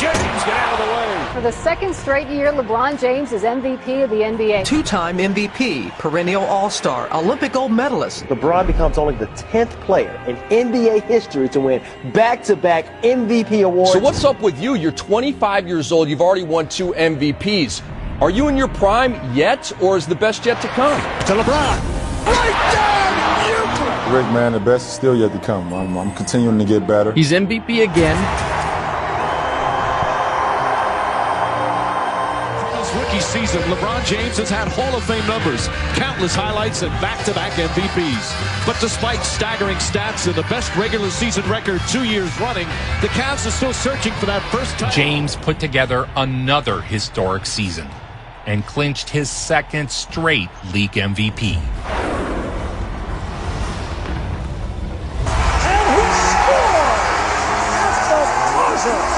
Speaker 17: James, get out of the way.
Speaker 11: For the second straight year, LeBron James is MVP of the NBA.
Speaker 12: Two-time MVP, perennial All-Star, Olympic gold medalist.
Speaker 15: LeBron becomes only the 10th player in NBA history to win back-to-back MVP awards.
Speaker 18: So what's up with you? You're 25 years old. You've already won 2 MVPs. Are you in your prime yet, or is the best yet to come?
Speaker 17: To LeBron. Right down!
Speaker 5: Rick, man, the best is still yet to come. I'm continuing to get better.
Speaker 6: He's MVP again.
Speaker 17: From his rookie season, LeBron James has had Hall of Fame numbers, countless highlights, and back-to-back MVPs. But despite staggering stats and the best regular season record 2 years running, the Cavs are still searching for that first time.
Speaker 3: James put together another historic season and clinched his second straight league MVP.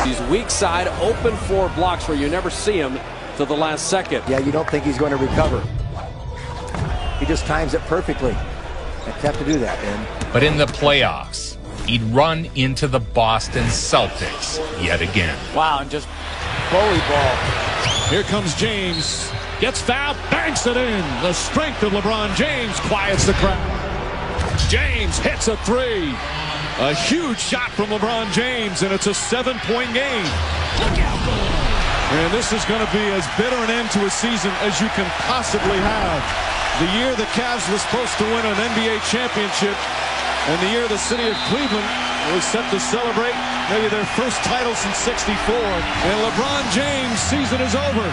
Speaker 20: He's weak side, open floor blocks where you never see him to the last second.
Speaker 7: Yeah, you don't think he's going to recover. He just times it perfectly. You have to do that, man.
Speaker 3: But in the playoffs, he'd run into the Boston Celtics yet again.
Speaker 20: Wow, and just volleyball.
Speaker 17: Here comes James. Gets fouled, banks it in. The strength of LeBron James quiets the crowd. James hits a 3. A huge shot from LeBron James, and it's a 7-point game. And this is going to be as bitter an end to a season as you can possibly have. The year the Cavs were supposed to win an NBA championship, and the year the city of Cleveland was set to celebrate maybe their first title since '64. And LeBron James' season is over.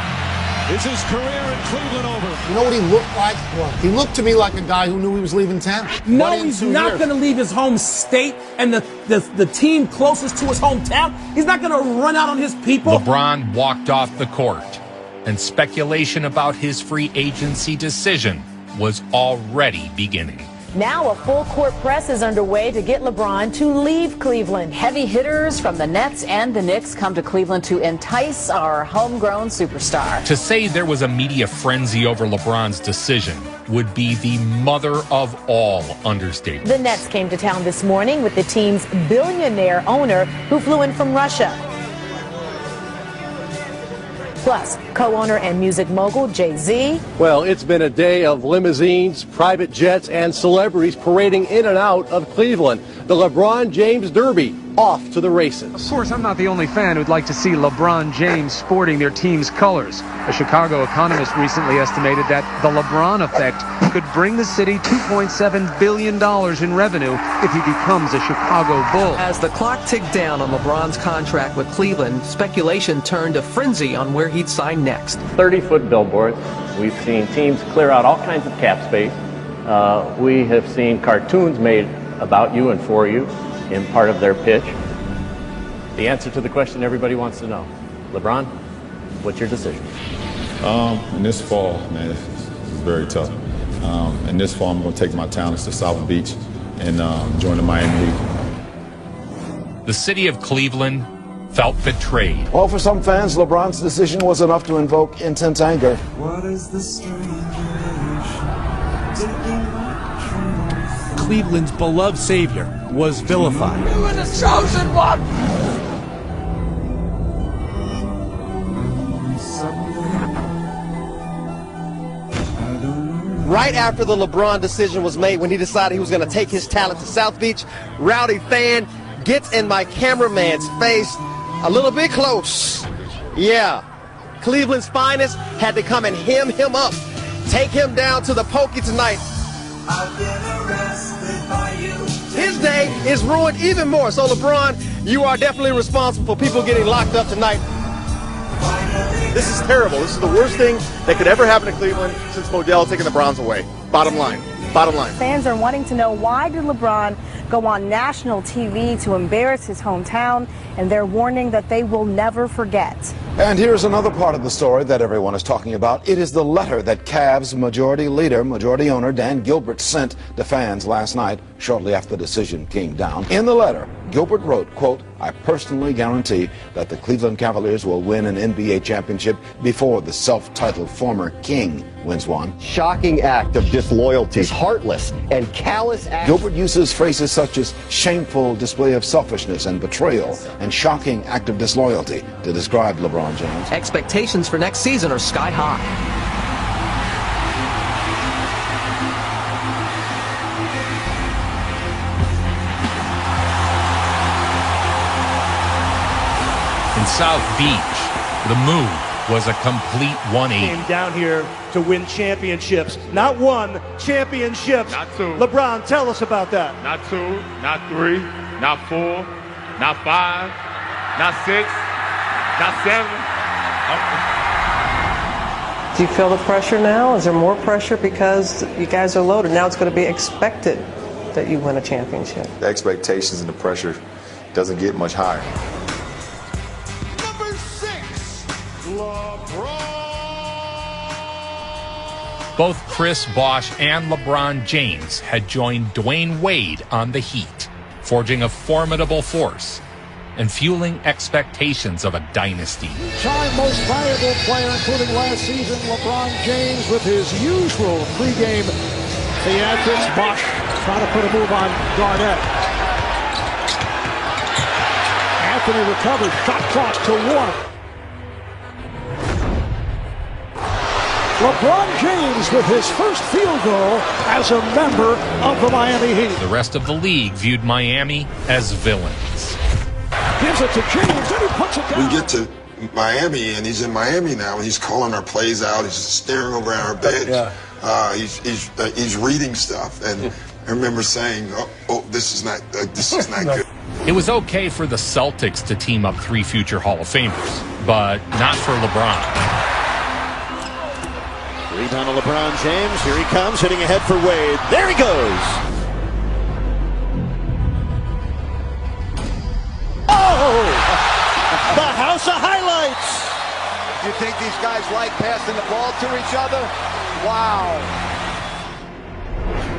Speaker 17: Is his career in Cleveland over?
Speaker 23: You know what he looked like? What? He looked to me like a guy who knew he was leaving town.
Speaker 24: No, he's not going to leave his home state and the team closest to his hometown. He's not going to run out on his people.
Speaker 3: LeBron walked off the court, and speculation about his free agency decision was already beginning.
Speaker 31: Now a full court press is underway to get LeBron to leave Cleveland. Heavy hitters from the Nets and the Knicks come to Cleveland to entice our homegrown superstar.
Speaker 3: To say there was a media frenzy over LeBron's decision would be the mother of all understatements.
Speaker 31: The Nets came to town this morning with the team's billionaire owner who flew in from Russia. Plus, co-owner and music mogul Jay-Z.
Speaker 20: Well, it's been a day of limousines, private jets, and celebrities parading in and out of Cleveland. The LeBron James Derby off to the races.
Speaker 1: Of course, I'm not the only fan who'd like to see LeBron James sporting their team's colors. A Chicago economist recently estimated that the LeBron effect could bring the city $2.7 billion in revenue if he becomes a Chicago Bull.
Speaker 12: As the clock ticked down on LeBron's contract with Cleveland, speculation turned to frenzy on where he'd sign next.
Speaker 25: 30-foot billboards. We've seen teams clear out all kinds of cap space. We have seen cartoons made about you and for you in part of their pitch. The answer to the question everybody wants to know. LeBron, what's your decision?
Speaker 5: In this fall, man, it's very tough. In this fall, I'm going to take my talents to South Beach and join the Miami Heat.
Speaker 3: The city of Cleveland felt betrayed.
Speaker 22: Well, for some fans, LeBron's decision was enough to invoke intense anger.
Speaker 26: What is the
Speaker 17: Cleveland's beloved savior was vilified.
Speaker 4: You are the chosen one!
Speaker 15: Right after the LeBron decision was made, when he decided he was going to take his talent to South Beach, rowdy fan gets in my cameraman's face a little bit close. Yeah, Cleveland's finest had to come and hem him up, take him down to the pokey tonight. His day is ruined even more. So LeBron, you are definitely responsible for people getting locked up tonight.
Speaker 8: This is terrible. This is the worst thing that could ever happen to Cleveland since Modell taking the bronze away. Bottom line. Bottom line.
Speaker 9: Fans are wanting to know, why did LeBron go on national TV to embarrass his hometown? And they're warning that they will never forget.
Speaker 10: And here's another part of the story that everyone is talking about. It is the letter that Cavs majority leader, majority owner Dan Gilbert sent to fans last night shortly after the decision came down. In the letter, Gilbert wrote, quote, "I personally guarantee that the Cleveland Cavaliers will win an NBA championship before the self-titled former king wins one."
Speaker 15: Shocking act of disloyalty, heartless and callous act.
Speaker 10: Gilbert uses phrases such as shameful display of selfishness and betrayal and shocking act of disloyalty to describe LeBron James.
Speaker 12: Expectations for next season are sky high.
Speaker 3: In South Beach, the move was a complete 180.
Speaker 4: Came down here to win championships. Not one, championships.
Speaker 13: Not two.
Speaker 4: LeBron, tell us about that.
Speaker 13: Not 2, not 3, not 4, not 5, not 6, not 7.
Speaker 12: Do you feel the pressure now? Is there more pressure because you guys are loaded? Now it's going to be expected that you win a championship.
Speaker 5: The expectations and the pressure doesn't get much higher.
Speaker 17: Number 6, LeBron.
Speaker 3: Both Chris Bosh and LeBron James had joined Dwayne Wade on the Heat, forging a formidable force and fueling expectations of a dynasty.
Speaker 4: Time most valuable player, including last season, LeBron James, with his usual pregame theatrics. Bosh trying to put a move on Garnett. Anthony recovers, shot clock to 1. LeBron James with his first field goal as a member of the Miami Heat.
Speaker 3: The rest of the league viewed Miami as villains.
Speaker 4: Gives it to James, and he puts it down.
Speaker 14: We get to Miami, and he's in Miami now, and he's calling our plays out. He's staring over at our bench.
Speaker 7: Yeah.
Speaker 14: He's reading stuff, and I remember saying, "Oh, this is not good."
Speaker 3: It was okay for the Celtics to team up 3 future Hall of Famers, but not for LeBron.
Speaker 17: Rebound to LeBron James. Here he comes, hitting ahead for Wade. There he goes. Oh! The house of highlights.
Speaker 7: You think these guys like passing the ball to each other? Wow.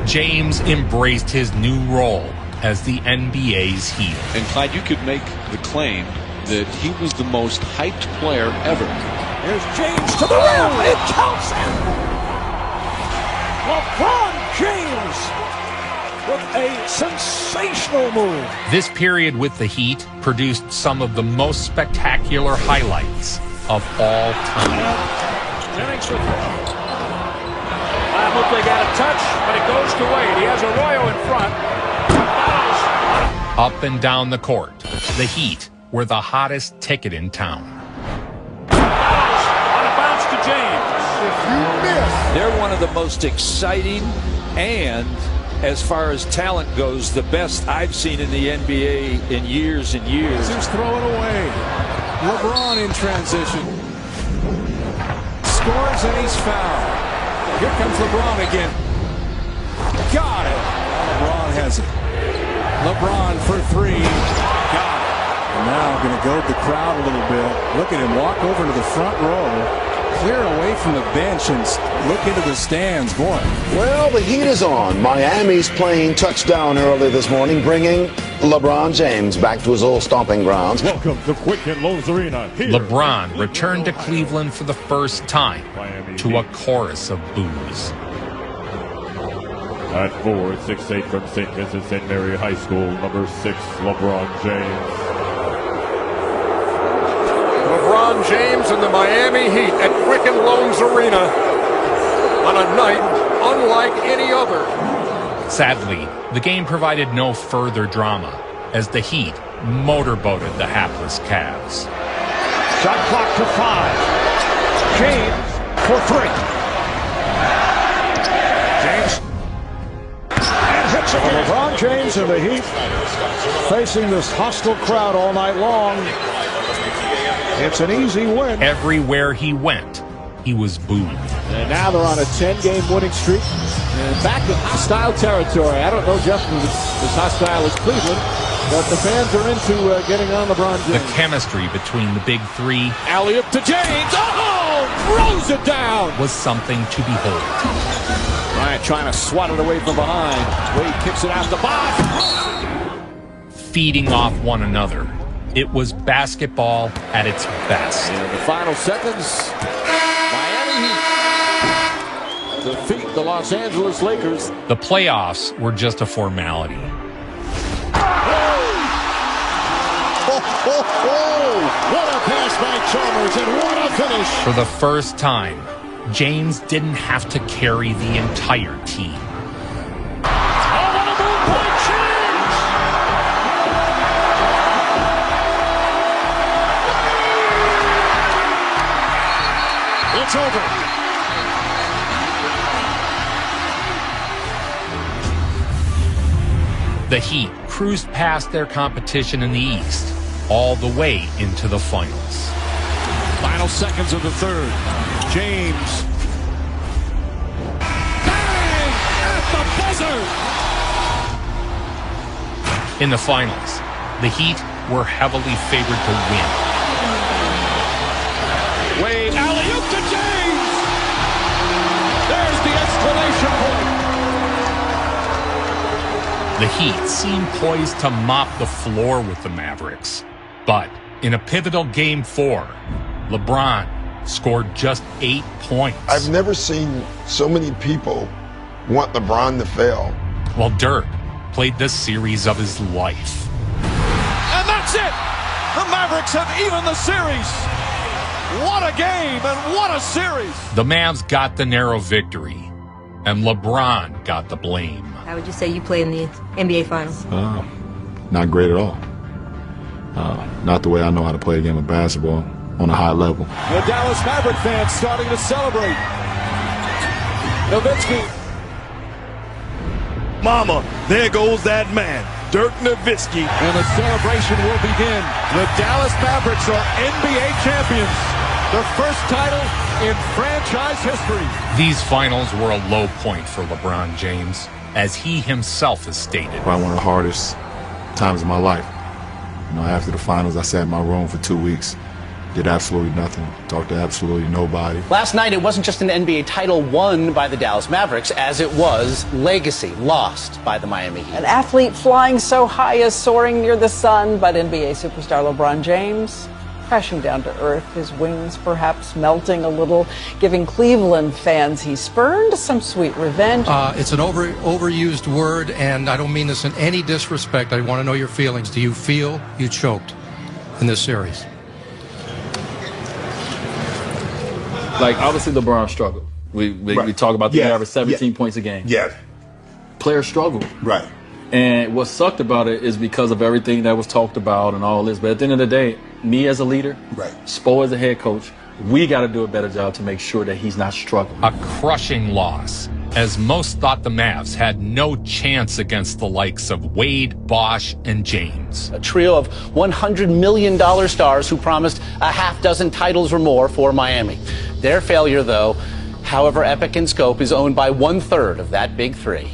Speaker 3: James embraced his new role as the NBA's heel.
Speaker 21: And Clyde, you could make the claim that he was the most hyped player ever.
Speaker 4: Here's James to the rim. It counts. LeBron James with a sensational move.
Speaker 3: This period with the Heat produced some of the most spectacular highlights of all time.
Speaker 4: Jennings with looked like got a touch, but it goes to Wade. He has Arroyo in front.
Speaker 3: Up and down the court, the Heat were the hottest ticket in town.
Speaker 4: On a bounce to James. If you miss.
Speaker 26: They're one of the most exciting and, as far as talent goes, the best I've seen in the NBA in years and years.
Speaker 17: Just throw it away. LeBron in transition. Scores and he's fouled. Here comes LeBron again. Got it. LeBron has it. LeBron for 3. Got it. And now going to goad the crowd a little bit. Look at him walk over to the front row. Clear away from the bench and look into the stands. Boy.
Speaker 10: Well, the heat is on. Miami's plane touched down early this morning, bringing LeBron James back to his old stomping grounds.
Speaker 17: Welcome to Quicken Loans Arena.
Speaker 3: LeBron returned to Cleveland for the first time to a chorus of boos.
Speaker 17: At 4, 6'8" from St. Vincent St. Mary High School, number 6, LeBron James.
Speaker 8: LeBron James and the Miami Heat at Quicken Loans Arena on a night
Speaker 26: unlike any other.
Speaker 3: Sadly, the game provided no further drama as the Heat motorboated the hapless Cavs.
Speaker 17: Shot clock to 5. James for 3. James. And hits it. LeBron James and the Heat facing this hostile crowd all night long. It's an easy win.
Speaker 3: Everywhere he went, he was booed.
Speaker 17: And now they're on a 10-game winning streak. And back in hostile territory. I don't know, Jeff, if it's as hostile as Cleveland, but the fans are into getting on LeBron James.
Speaker 3: The chemistry between the big three,
Speaker 17: alley-oop to James. Oh! Throws it down.
Speaker 3: Was something to behold.
Speaker 17: Bryant trying to swat it away from behind. Wade kicks it out the box.
Speaker 3: Feeding off one another. It was basketball at its best.
Speaker 17: In the final seconds, Miami defeat the Los Angeles Lakers.
Speaker 3: The playoffs were just a formality.
Speaker 17: What a pass by Chalmers, and what a finish.
Speaker 3: For the first time, James didn't have to carry the entire team.
Speaker 17: Oh, what a move by James! It's over.
Speaker 3: The Heat cruised past their competition in the East, all the way into the finals.
Speaker 17: Final seconds of the third. James. Bang! At the buzzer!
Speaker 3: In the finals, the Heat were heavily favored to win.
Speaker 17: Wade, alley-oop to James! There's the exclamation point!
Speaker 3: The Heat seemed poised to mop the floor with the Mavericks. But in a pivotal Game 4, LeBron scored just 8 points.
Speaker 14: I've never seen so many people want LeBron to fail.
Speaker 3: While Dirk played the series of his life.
Speaker 17: And that's it! The Mavericks have evened the series! What a game and what a series!
Speaker 3: The Mavs got the narrow victory, and LeBron got the blame.
Speaker 2: How would you say you play in the NBA Finals?
Speaker 5: Not great at all. Not the way I know how to play a game of basketball on a high level.
Speaker 17: The Dallas Maverick fans starting to celebrate. Nowitzki.
Speaker 6: Mama, there goes that man, Dirk Nowitzki.
Speaker 17: And the celebration will begin. The Dallas Mavericks are NBA champions. Their first title in franchise history.
Speaker 3: These finals were a low point for LeBron James, as he himself has stated.
Speaker 5: Probably one of the hardest times of my life. You know, after the finals, I sat in my room for 2 weeks. Did absolutely nothing. Talked to absolutely nobody.
Speaker 11: Last night, it wasn't just an NBA title won by the Dallas Mavericks, as it was legacy lost by the Miami Heat.
Speaker 16: An athlete flying so high as soaring near the sun, but NBA superstar LeBron James crashing down to earth, his wings perhaps melting a little, giving Cleveland fans he spurned some sweet revenge.
Speaker 18: It's an overused word, and I don't mean this in any disrespect. I want to know your feelings. Do you feel you choked in this series?
Speaker 19: Like, obviously, LeBron struggled. We talk about the average 17 points a game.
Speaker 14: Yeah.
Speaker 19: Players struggle.
Speaker 14: Right.
Speaker 19: And what sucked about it is because of everything that was talked about and all this. But at the end of the day, me as a leader, Spo as a head coach, we got to do a better job to make sure that he's not struggling.
Speaker 3: A crushing loss, as most thought the Mavs had no chance against the likes of Wade, Bosh, and James.
Speaker 11: A trio of $100 million stars who promised a half dozen titles or more for Miami. Their failure, though, however epic in scope, is owned by 1/3 of that big three,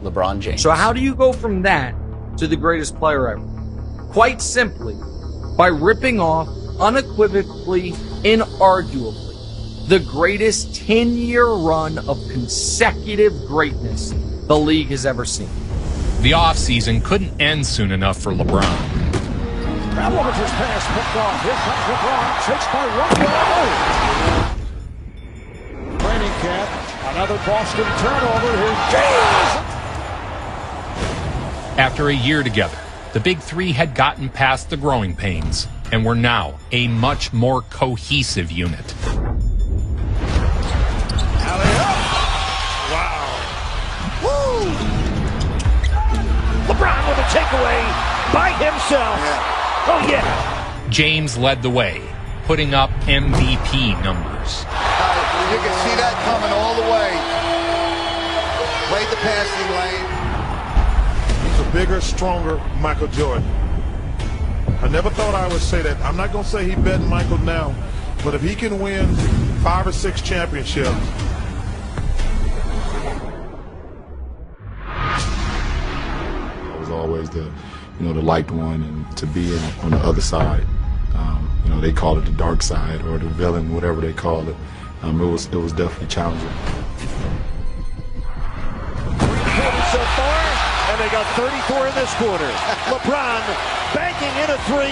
Speaker 11: LeBron James.
Speaker 23: So how do you go from that to the greatest player ever? Quite simply, by ripping off, unequivocally, inarguably, the greatest 10-year run of consecutive greatness the league has ever seen.
Speaker 3: The offseason couldn't end soon enough for LeBron.
Speaker 17: Pavlovich's pass picked off. Here comes LeBron, chased by Rondo. Training camp, another Boston turnover. Here's James.
Speaker 3: After a year together, the big three had gotten past the growing pains and were now a much more cohesive unit.
Speaker 17: Wow.
Speaker 4: LeBron with a takeaway by himself. Oh, yeah.
Speaker 3: James led the way, putting up MVP numbers.
Speaker 1: You can see that coming all the way. Played the passing lane.
Speaker 9: He's a bigger, stronger Michael Jordan. I never thought I would say that. I'm not going to say he better than Michael now, but if he can win 5 or 6 championships, I was always the liked one, and to be on the other side. They call it the dark side or the villain, whatever they call it. It was definitely challenging.
Speaker 4: 340 so far, and they got 34 in this quarter. LeBron banking in a 3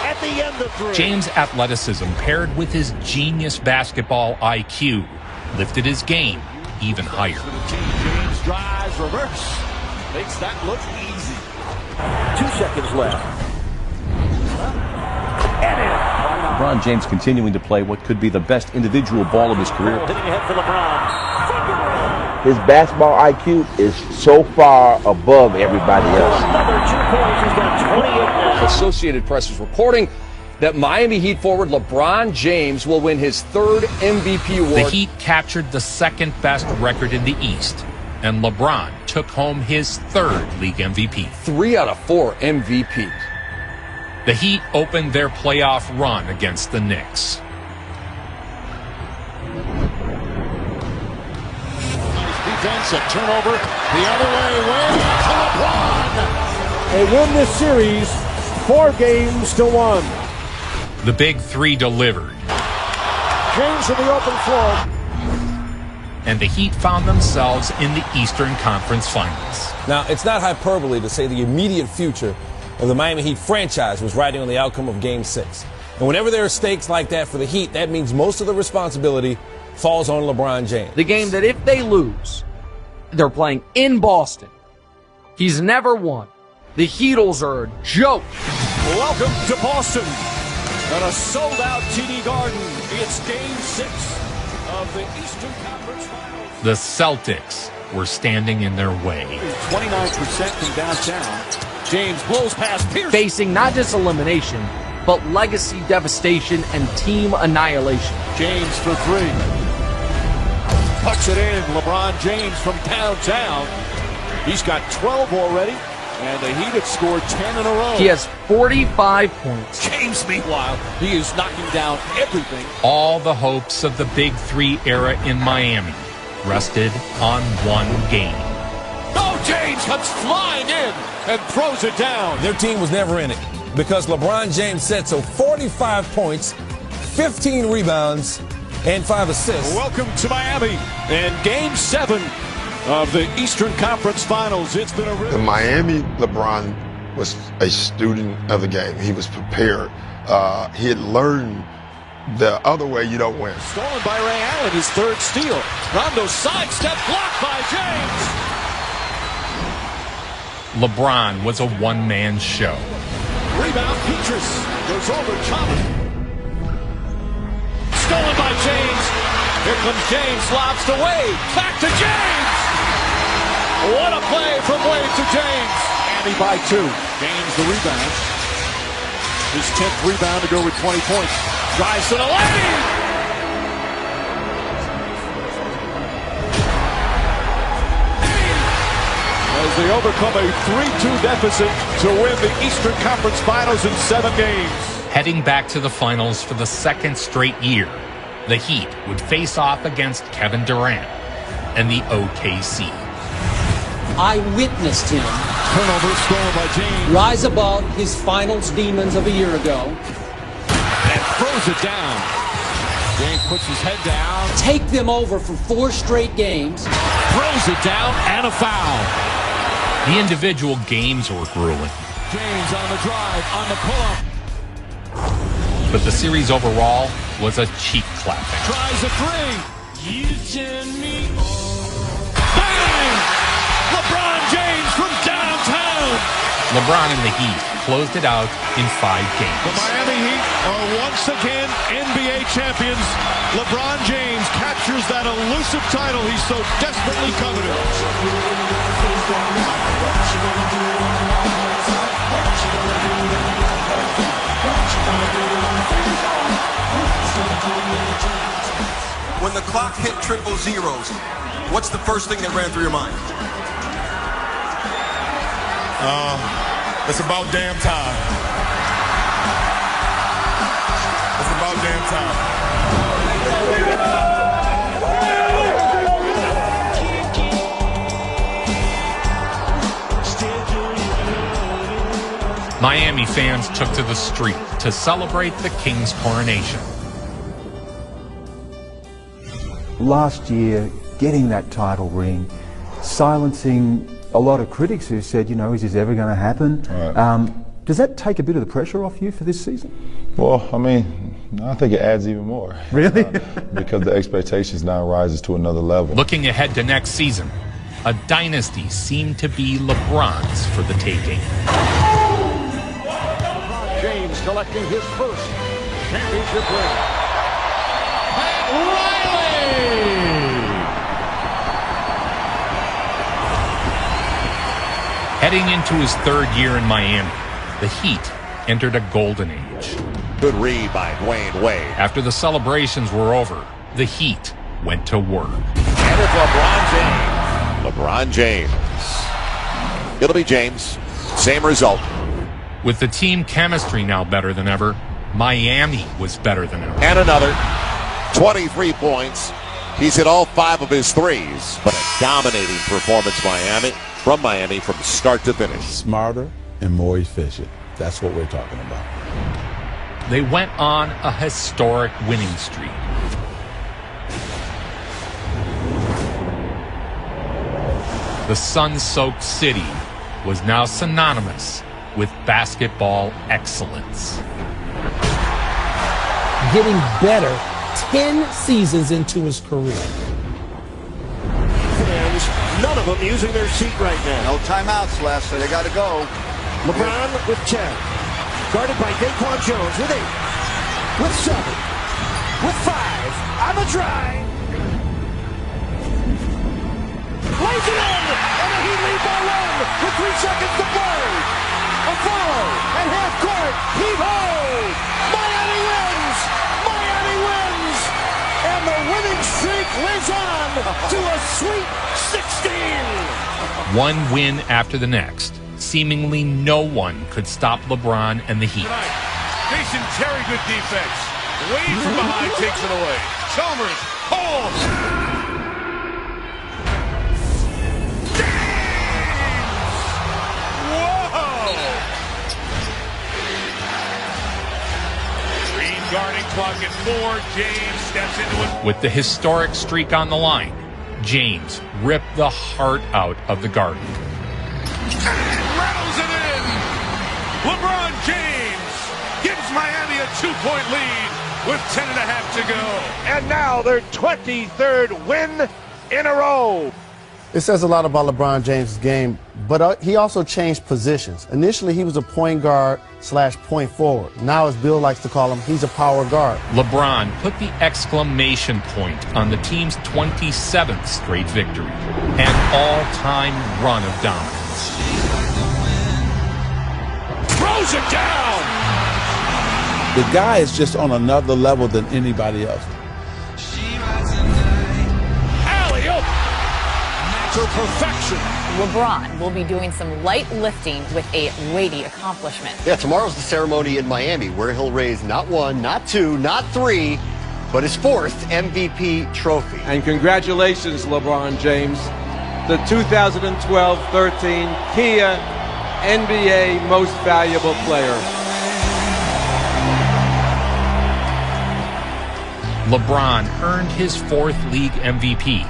Speaker 4: at the end of 3.
Speaker 3: James' athleticism paired with his genius basketball IQ lifted his game even higher.
Speaker 4: James drives, reverse, makes that look easy. 2 seconds left.
Speaker 20: LeBron James continuing to play what could be the best individual ball of his career.
Speaker 4: Hitting ahead for LeBron.
Speaker 22: His basketball IQ is so far above everybody else.
Speaker 4: Another 2 points. He's got 28 now.
Speaker 24: Associated Press is reporting that Miami Heat forward LeBron James will win his 3rd MVP award.
Speaker 3: The Heat captured the 2nd best record in the East, and LeBron took home his 3rd league MVP.
Speaker 24: 3 out of 4 MVPs.
Speaker 3: The Heat opened their playoff run against the Knicks.
Speaker 4: Nice defense, a turnover the other way, win to LeBron. They win this series 4-1.
Speaker 3: The Big Three delivered.
Speaker 4: James in the open floor.
Speaker 3: And the Heat found themselves in the Eastern Conference Finals.
Speaker 25: Now, it's not hyperbole to say the immediate future of the Miami Heat franchise was riding on the outcome of Game 6. And whenever there are stakes like that for the Heat, that means most of the responsibility falls on LeBron James.
Speaker 23: The game that if they lose, they're playing in Boston. He's never won. The Heatles are a joke.
Speaker 4: Welcome to Boston at a sold-out TD Garden. It's Game 6 of the Eastern Conference Finals.
Speaker 3: The Celtics were standing in their way.
Speaker 4: 29% from downtown. James blows past Pierce.
Speaker 23: Facing not just elimination, but legacy devastation and team annihilation.
Speaker 4: James for 3. Pucks it in. LeBron James from downtown. He's got 12 already, and the Heat have scored 10 in a row.
Speaker 23: He has 45 points.
Speaker 4: James, meanwhile, he is knocking down everything.
Speaker 3: All the hopes of the Big Three era in Miami rested on one game.
Speaker 4: Oh, James comes flying in and throws it down.
Speaker 25: Their team was never in it because LeBron James set so 45 points, 15 rebounds, and 5 assists.
Speaker 4: Welcome to Miami and Game 7 of the Eastern Conference Finals. It's been a
Speaker 14: The Miami LeBron was a student of the game. He was prepared. He had learned the other way you don't win.
Speaker 4: Stolen by Ray Allen, his 3rd steal. Rondo sidestep blocked by James.
Speaker 3: LeBron was a one-man show.
Speaker 4: Rebound, Petrus goes over Thomas. Stolen by James. Here comes James, lobs to Wade. Back to James. What a play from Wade to James. Andy by 2. James the rebound. His 10th rebound to go with 20 points. Drives to the lane. As they overcome a 3-2 deficit to win the Eastern Conference Finals in 7 games.
Speaker 3: Heading back to the finals for the 2nd straight year, the Heat would face off against Kevin Durant and the OKC.
Speaker 27: I witnessed him
Speaker 4: Turnover stolen by James.
Speaker 27: rise above his finals demons of a year ago.
Speaker 4: And throws it down. James puts his head down.
Speaker 27: Take them over for 4 straight games.
Speaker 4: Throws it down and a foul.
Speaker 3: The individual games were grueling.
Speaker 4: James on the drive, on the pull-up.
Speaker 3: But the series overall was a cheek clapping.
Speaker 4: Tries a 3. You turn me on. Bang! LeBron James from downtown.
Speaker 3: LeBron and the Heat closed it out in 5 games.
Speaker 6: The Miami Heat are once again NBA champions. LeBron James captures that elusive title he so desperately coveted.
Speaker 7: When the clock hit triple zeros, what's the first thing that ran through your mind?
Speaker 9: It's about damn time. It's about damn
Speaker 3: time. Miami fans took to the street to celebrate the King's coronation.
Speaker 8: Last year, getting that title ring, silencing a lot of critics who said, you know, is this ever going to happen?
Speaker 5: Right.
Speaker 8: Does that take a bit of the pressure off you for this season?
Speaker 5: Well, I mean, I think it adds even more.
Speaker 8: Really?
Speaker 5: Because the expectations now rises to another level.
Speaker 3: Looking ahead to next season, a dynasty seemed to be LeBron's for the taking.
Speaker 4: LeBron James collecting his first championship ring.
Speaker 3: Heading into his 3rd year in Miami, the Heat entered a golden age.
Speaker 10: Good read by Dwayne Wade.
Speaker 3: After the celebrations were over, the Heat went to work.
Speaker 10: And it's LeBron James. LeBron James. It'll be James. Same result.
Speaker 3: With the team chemistry now better than ever, Miami was better than ever.
Speaker 10: And another 23 points. He's hit all 5 of his threes. But a dominating performance from Miami from start to finish.
Speaker 12: Smarter and more efficient. That's what we're talking about.
Speaker 3: They went on a historic winning streak. The sun-soaked city was now synonymous with basketball excellence.
Speaker 27: Getting better 10 seasons into his career.
Speaker 6: None of them using their seat right now.
Speaker 1: No timeouts left, so they got to go.
Speaker 6: LeBron with 10. Guarded by Daquan Jones with 8. With 7. With 5. On the drive. Lays it in. And the Heat lead by 1 with 3 seconds to play. A follow. And half court. Heave-ho. Miami wins. Miami wins. And the winning streak lives on to a sweet 16.
Speaker 3: One win after the next. Seemingly no one could stop LeBron and the Heat.
Speaker 6: Jason Terry, good defense. Wade from behind takes it away. Chalmers holds. Whoa! Green guarding clock at 4. James steps into it.
Speaker 3: With the historic streak on the line, James ripped the heart out of the Garden.
Speaker 6: Rattles it in. LeBron James gives Miami a 2-point lead with 10.5 to go. And now their 23rd win in a row.
Speaker 13: It says a lot about LeBron James' game, but he also changed positions. Initially, he was a point guard / point forward. Now, as Bill likes to call him, he's a power guard.
Speaker 3: LeBron put the exclamation point on the team's 27th straight victory, an all-time run of dominance.
Speaker 6: Throws it down.
Speaker 12: The guy is just on another level than anybody else.
Speaker 6: Alley-oop to perfection.
Speaker 15: LeBron will be doing some light lifting with a weighty accomplishment.
Speaker 21: Yeah, tomorrow's the ceremony in Miami where he'll raise not 1, not 2, not 3, but his 4th MVP trophy.
Speaker 28: And congratulations, LeBron James, the 2012-13 Kia NBA Most Valuable Player.
Speaker 3: LeBron earned his 4th league MVP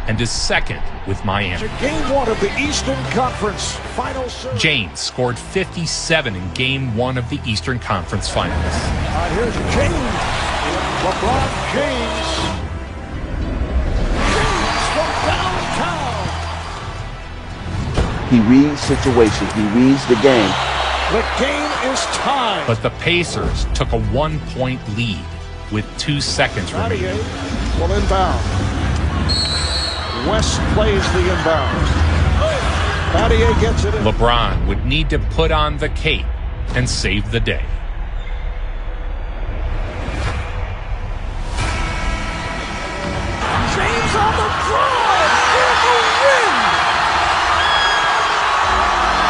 Speaker 3: and is 2nd with Miami.
Speaker 6: Game 1 of the Eastern Conference Finals.
Speaker 3: James scored 57 in Game 1 of the Eastern Conference Finals.
Speaker 6: Here's James. LeBron James. James from downtown.
Speaker 22: He reads situations. He reads the game.
Speaker 4: The game is tied.
Speaker 3: But the Pacers took a 1-point lead with 2 seconds remaining.
Speaker 4: Will inbound. West plays the inbound. Battier gets it in.
Speaker 3: LeBron would need to put on the cape and save the day.
Speaker 4: James on the drive for the win.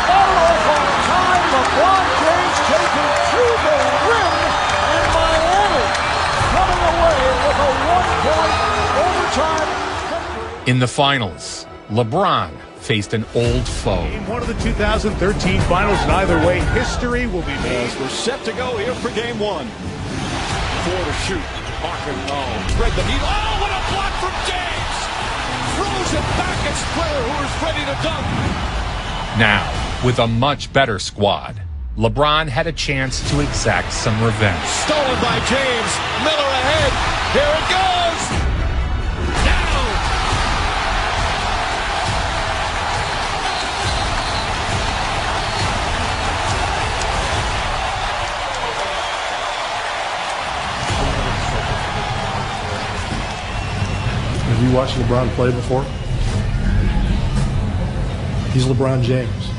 Speaker 4: Bottle on time. LeBron James taken to the rim, and Miami coming away with a 1-point overtime victory.
Speaker 3: In the finals, LeBron faced an old foe.
Speaker 2: Game 1 of the 2013 finals, and either way, history will be made.
Speaker 6: We're set to go here for game 1. 4 to shoot. Harkin, spread the heat. Oh, what a block from James! Throws it back at Square, who is ready to dunk.
Speaker 3: Now, with a much better squad, LeBron had a chance to exact some revenge.
Speaker 6: Stolen by James. Miller ahead. Here it goes.
Speaker 11: Have you watched LeBron play before? He's LeBron James.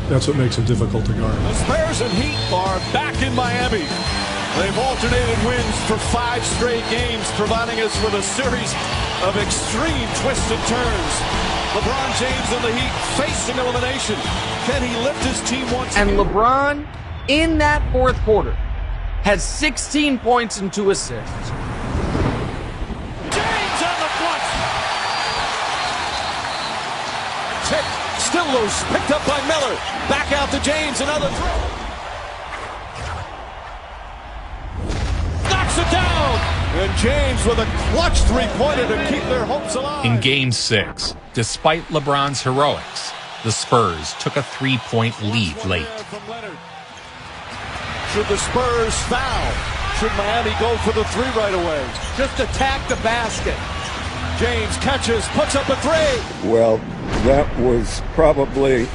Speaker 11: That's what makes him difficult to guard.
Speaker 6: The Spurs and Heat are back in Miami. They've alternated wins for 5 straight games, providing us with a series of extreme twists and turns. LeBron James and the Heat facing elimination. Can he lift his team once
Speaker 23: And
Speaker 6: again?
Speaker 23: LeBron, in that fourth quarter, had 16 points and 2 assists.
Speaker 6: James on the clutch. Tick, still loose, picked up by Miller. Back out to James, another throw. Knocks it down. And James with a clutch three-pointer to keep their hopes alive.
Speaker 3: In Game 6, despite LeBron's heroics, the Spurs took a 3-point lead late.
Speaker 6: Should the Spurs foul? Should Miami go for the 3 right away? Just attack the basket. James catches, puts up a 3.
Speaker 16: Well, that was probably,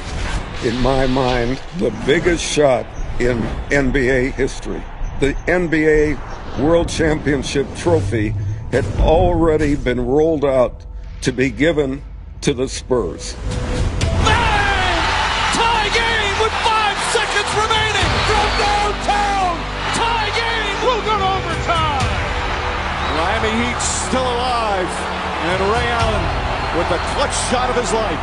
Speaker 16: in my mind, the biggest shot in NBA history. The NBA World Championship trophy had already been rolled out to be given to the Spurs.
Speaker 6: Bang! Tie game with 5 seconds remaining from downtown. Tie game. We'll go to overtime. Miami Heat still alive, and Ray Allen with the clutch shot of his life.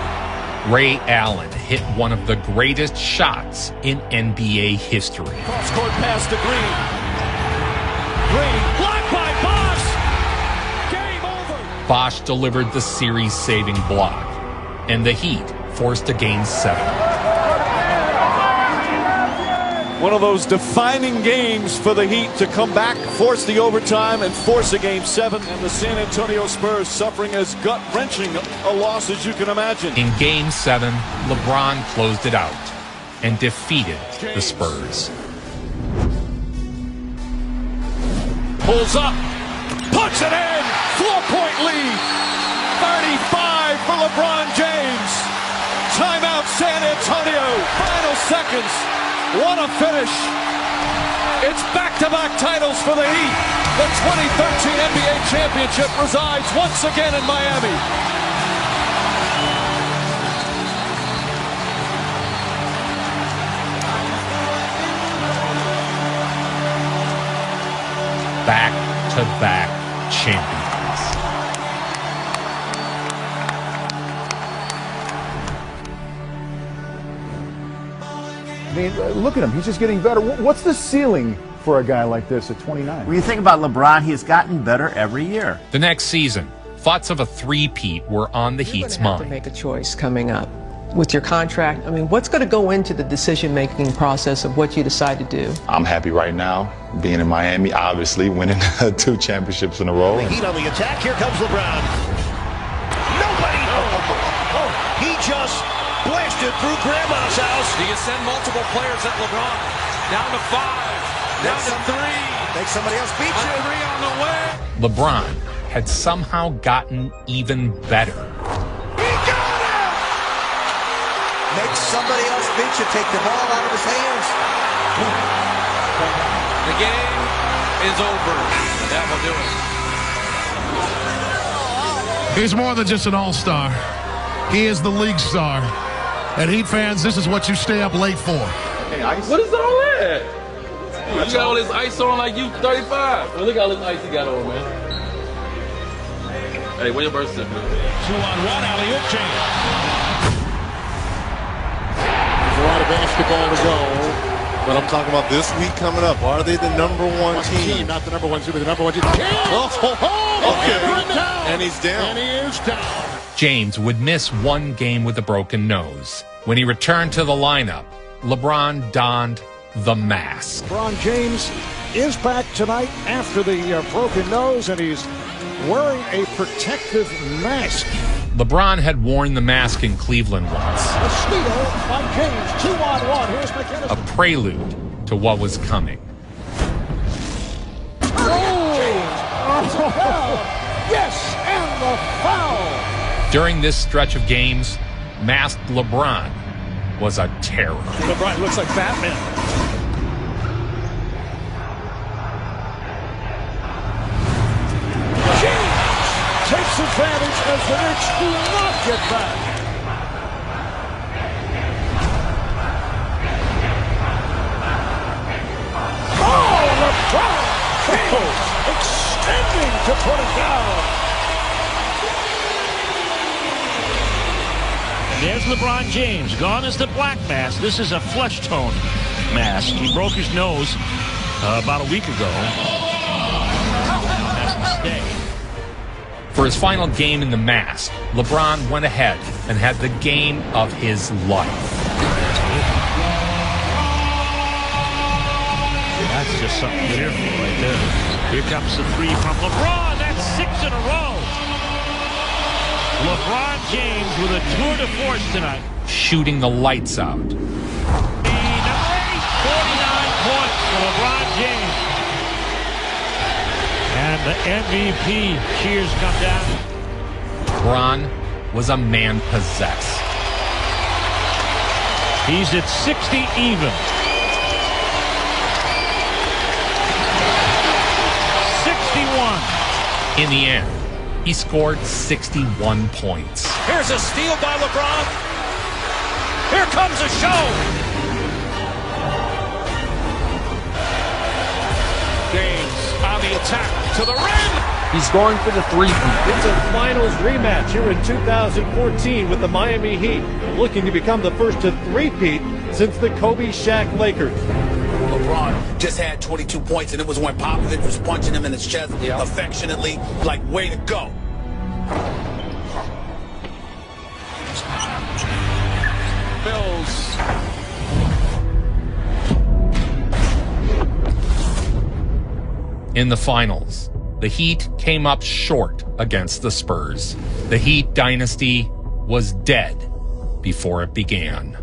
Speaker 3: Ray Allen hit one of the greatest shots in NBA history.
Speaker 6: Cross-court pass to Green. Green blocked by Bosch. Game over.
Speaker 3: Bosch delivered the series-saving block, and the Heat forced a Game 7.
Speaker 6: One of those defining games for the Heat to come back, force the overtime, and force a Game 7. And the San Antonio Spurs suffering as gut-wrenching a loss as you can imagine.
Speaker 3: In Game 7, LeBron closed it out and defeated the Spurs.
Speaker 6: Pulls up, puts it in, 4-point lead, 35 for LeBron James. Timeout San Antonio, final seconds, what a finish. It's back-to-back titles for the Heat. The 2013 NBA Championship resides once again in Miami.
Speaker 3: Back-to-back champions.
Speaker 17: I mean, look at him. He's just getting better. What's the ceiling for a guy like this at 29?
Speaker 18: When you think about LeBron, he has gotten better every year.
Speaker 3: The next season, thoughts of a three-peat were on the Heat's
Speaker 19: You're going to have to
Speaker 3: mind.
Speaker 19: make a choice coming up with your contract. I mean, what's going to go into the decision-making process of what you decide to do?
Speaker 5: I'm happy right now being in Miami, obviously winning 2 championships in a row.
Speaker 6: The Heat on the attack. Here comes LeBron. Nobody. He just blasted through Grandma's house.
Speaker 7: Do you send multiple players at LeBron? Down to 5. Down to 3.
Speaker 6: Make somebody else beat you.
Speaker 7: 3 on the way.
Speaker 3: LeBron had somehow gotten even better.
Speaker 6: He got it! Make somebody else
Speaker 7: Smith should take the ball out of his hands.
Speaker 28: The game is over. That will do it.
Speaker 8: He's more than just an all-star. He is the league star. And Heat fans, this is what you stay up late for.
Speaker 28: Hey, what is all that? You got all this ice on like you 35. Well, look at all this ice you got on, man. Hey, where your birth certificate?
Speaker 6: 2-on-1 alley-oop change.
Speaker 1: There's a lot of basketball to go. But I'm talking about this week coming up. Are they the #1 team?
Speaker 6: Not the #1 team, but the #1 team.
Speaker 1: Okay. And he's down.
Speaker 6: And he is down.
Speaker 3: James would miss one game with a broken nose. When he returned to the lineup, LeBron donned the mask.
Speaker 6: LeBron James is back tonight after the broken nose, and he's wearing a protective mask.
Speaker 3: LeBron had worn the mask in Cleveland once.
Speaker 6: A steal by James, 2-on-1. Here's McKinnon.
Speaker 3: A prelude to what was coming.
Speaker 6: Yes, and the foul.
Speaker 3: During this stretch of games, masked LeBron was a terror.
Speaker 6: LeBron looks like Batman. James takes advantage as the Knicks do not get back. Oh, LeBron James extending to put it down.
Speaker 9: There's LeBron James. Gone is the black mask. This is a flesh tone mask. He broke his nose about a week ago. Has to stay.
Speaker 3: For his final game in the mask, LeBron went ahead and had the game of his life.
Speaker 9: That's just something fearful right there. Here comes the three from LeBron. That's 6 in a row. LeBron James with a tour de force tonight.
Speaker 3: Shooting the lights out.
Speaker 9: Number 8, 49 points for LeBron James. And the MVP cheers come down.
Speaker 3: LeBron was a man possessed.
Speaker 9: He's at 60 even. 61.
Speaker 3: In the end, he scored 61 points.
Speaker 6: Here's a steal by LeBron. Here comes a show. James on the attack to the rim.
Speaker 23: He's going for the three-peat.
Speaker 10: It's a finals rematch here in 2014 with the Miami Heat, looking to become the first to three-peat since the Kobe Shaq Lakers.
Speaker 14: LeBron just had 22 points, and it was when Popovich was punching him in his chest affectionately, like, way to go.
Speaker 6: Bills.
Speaker 3: In the finals, the Heat came up short against the Spurs. The Heat dynasty was dead before it began.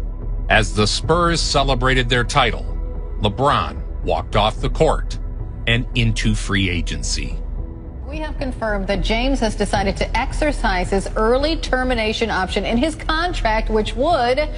Speaker 3: As the Spurs celebrated their title, LeBron walked off the court and into free agency.
Speaker 15: We have confirmed that James has decided to exercise his early termination option in his contract, which would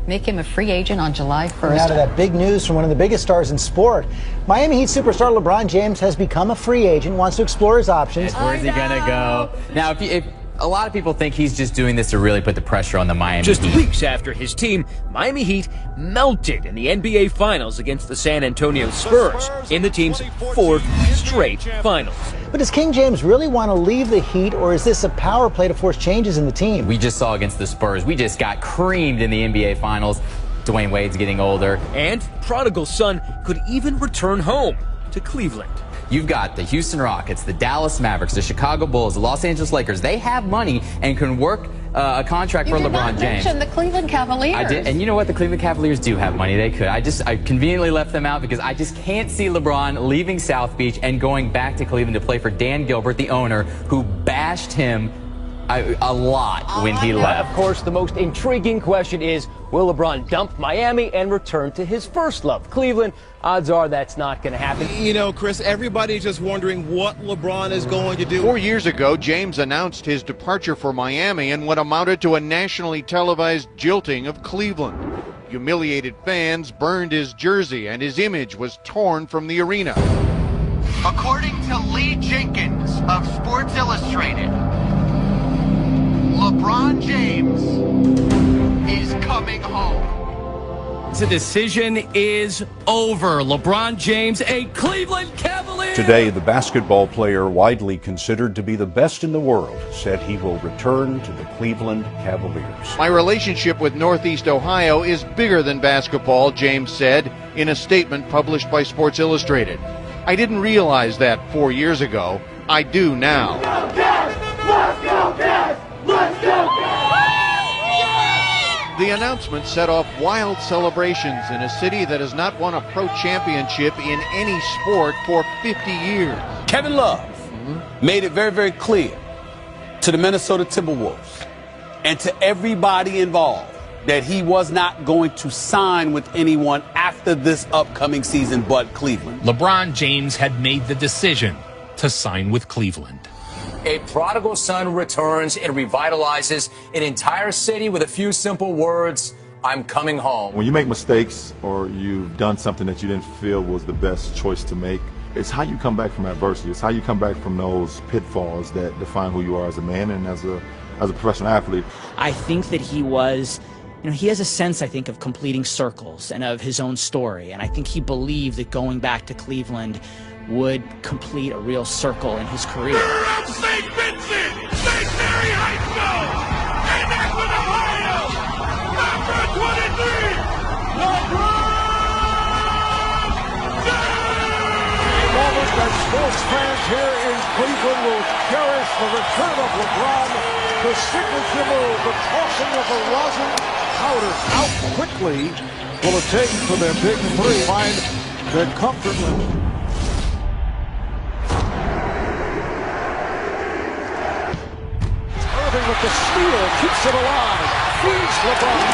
Speaker 15: make him a free agent on July 1st.
Speaker 20: Now to that big news from one of the biggest stars in sport. Miami Heat superstar LeBron James has become a free agent, wants to explore his options.
Speaker 24: Where's he going to go? Now, if a lot of people think he's just doing this to really put the pressure on the Miami
Speaker 25: Just
Speaker 24: Heat.
Speaker 25: weeks after his team, Miami Heat, melted in the NBA Finals against the San Antonio Spurs in the team's 4th straight finals.
Speaker 20: But does King James really want to leave the Heat, or is this a power play to force changes in the team?
Speaker 24: We just saw against the Spurs. We just got creamed in the NBA Finals. Dwayne Wade's getting older.
Speaker 25: And prodigal son could even return home to Cleveland.
Speaker 24: You've got the Houston Rockets, the Dallas Mavericks, the Chicago Bulls, the Los Angeles Lakers. They have money and can work a contract for LeBron James.
Speaker 15: You did not mention the Cleveland Cavaliers.
Speaker 24: I did, and you know what? The Cleveland Cavaliers do have money. They could. I conveniently left them out because I just can't see LeBron leaving South Beach and going back to Cleveland to play for Dan Gilbert, the owner, who bashed him a lot when he left.
Speaker 25: Of course, the most intriguing question is, will LeBron dump Miami and return to his first love, Cleveland? Odds are that's not going to happen.
Speaker 26: You know, Chris, everybody's just wondering what LeBron is going to do.
Speaker 29: 4 years ago, James announced his departure for Miami in what amounted to a nationally televised jilting of Cleveland. Humiliated fans burned his jersey and his image was torn from the arena.
Speaker 2: According to Lee Jenkins of Sports Illustrated, LeBron James is coming home.
Speaker 4: The decision is over. LeBron James, a Cleveland Cavalier.
Speaker 11: Today, the basketball player widely considered to be the best in the world said he will return to the Cleveland Cavaliers.
Speaker 29: My relationship with Northeast Ohio is bigger than basketball, James said in a statement published by Sports Illustrated. I didn't realize that 4 years ago. I do now.
Speaker 6: Let's go, Cavs! Let's go, Cavs! Let's go, Cavs!
Speaker 29: The announcement set off wild celebrations in a city that has not won a pro championship in any sport for 50 years.
Speaker 14: Kevin Love made it very, very clear to the Minnesota Timberwolves and to everybody involved that he was not going to sign with anyone after this upcoming season but Cleveland.
Speaker 3: LeBron James had made the decision to sign with Cleveland.
Speaker 12: A prodigal son returns and revitalizes an entire city with a few simple words: I'm coming home.
Speaker 5: When you make mistakes or you've done something that you didn't feel was the best choice to make, it's how you come back from adversity. It's how you come back from those pitfalls that define who you are as a man and as a professional athlete.
Speaker 13: I think that he was, he has a sense, I think, of completing circles and of his own story. And I think he believed that going back to Cleveland would complete a real circle in his career.
Speaker 6: St. Vincent, St. Mary High School, in Akron, Ohio, number 23, LeBron James!
Speaker 10: Moment that sports fans here in Cleveland will cherish the return of LeBron, the signature move, the tossing of the rosin powder. How quickly will it take for their big three to find their comfort level? With the steal, keeps it alive, feeds LeBron.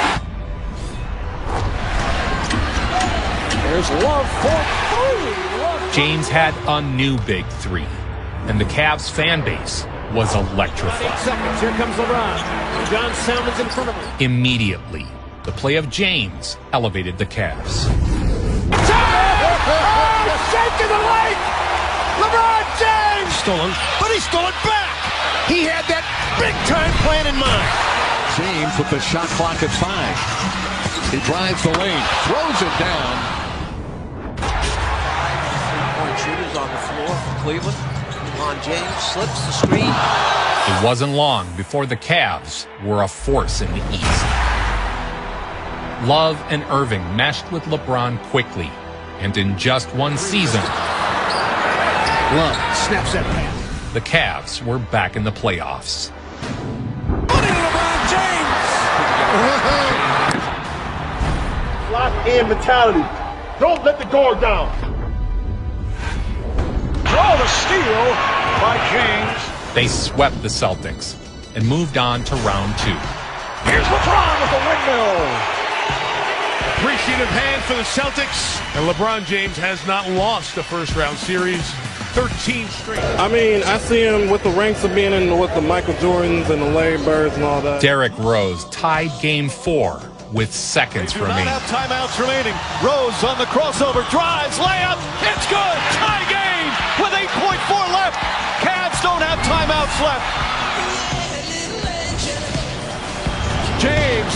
Speaker 10: There's Love for three.
Speaker 3: James had a new big three, and the Cavs fan base was electrified.
Speaker 10: 8 seconds, here comes LeBron. John Salmon's in front of him.
Speaker 3: Immediately, the play of James elevated the Cavs.
Speaker 6: Shake of the lake! LeBron James!
Speaker 10: Stolen,
Speaker 6: but he stole it back! He had that big-time plan in mind.
Speaker 16: James with the shot clock at 5. He drives the lane, throws it down.
Speaker 21: Three-point shooters on the floor for Cleveland. LeBron James slips the screen.
Speaker 3: It wasn't long before the Cavs were a force in the East. Love and Irving meshed with LeBron quickly, and in just one season,
Speaker 6: Love snaps that pass.
Speaker 3: the Cavs were back in the playoffs.
Speaker 6: LeBron James!
Speaker 10: Lock-in mentality. Don't let the guard down. Oh, the steal by James.
Speaker 3: They swept the Celtics and moved on to round 2.
Speaker 10: Here's LeBron with the windmill.
Speaker 22: Appreciative hand for the Celtics. And LeBron James has not lost a first-round series. 13 straight.
Speaker 26: I mean, I see him with the ranks of being in with the Michael Jordans and the Larry Birds and all that.
Speaker 3: Derrick Rose tied Game 4 with seconds remaining.
Speaker 10: Not have timeouts remaining. Rose on the crossover, drives, layup. It's good. Tie game with 8.4 left. Cavs don't have timeouts left. James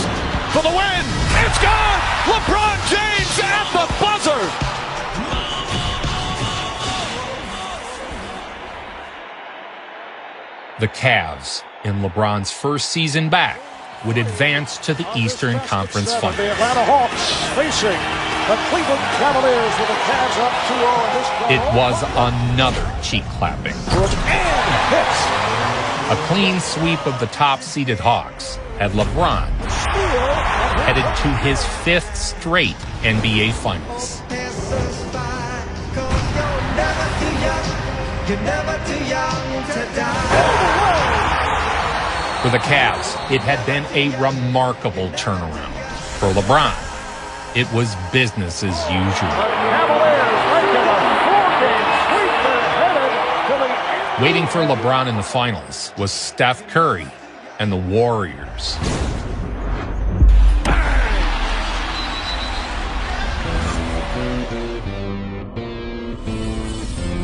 Speaker 10: for the win. It's gone. LeBron James at the buzzer.
Speaker 3: The Cavs, in LeBron's first season back, would advance to the Eastern Conference Finals.
Speaker 10: The Atlanta Hawks facing the Cleveland Cavaliers with the Cavs up 2-0 in this.
Speaker 3: It was another cheek clapping. A clean sweep of the top-seeded Hawks had LeBron headed to his 5th straight NBA Finals. For the Cavs, it had been a remarkable turnaround. For LeBron, it was business as usual. Waiting for LeBron in the finals was Steph Curry and the Warriors.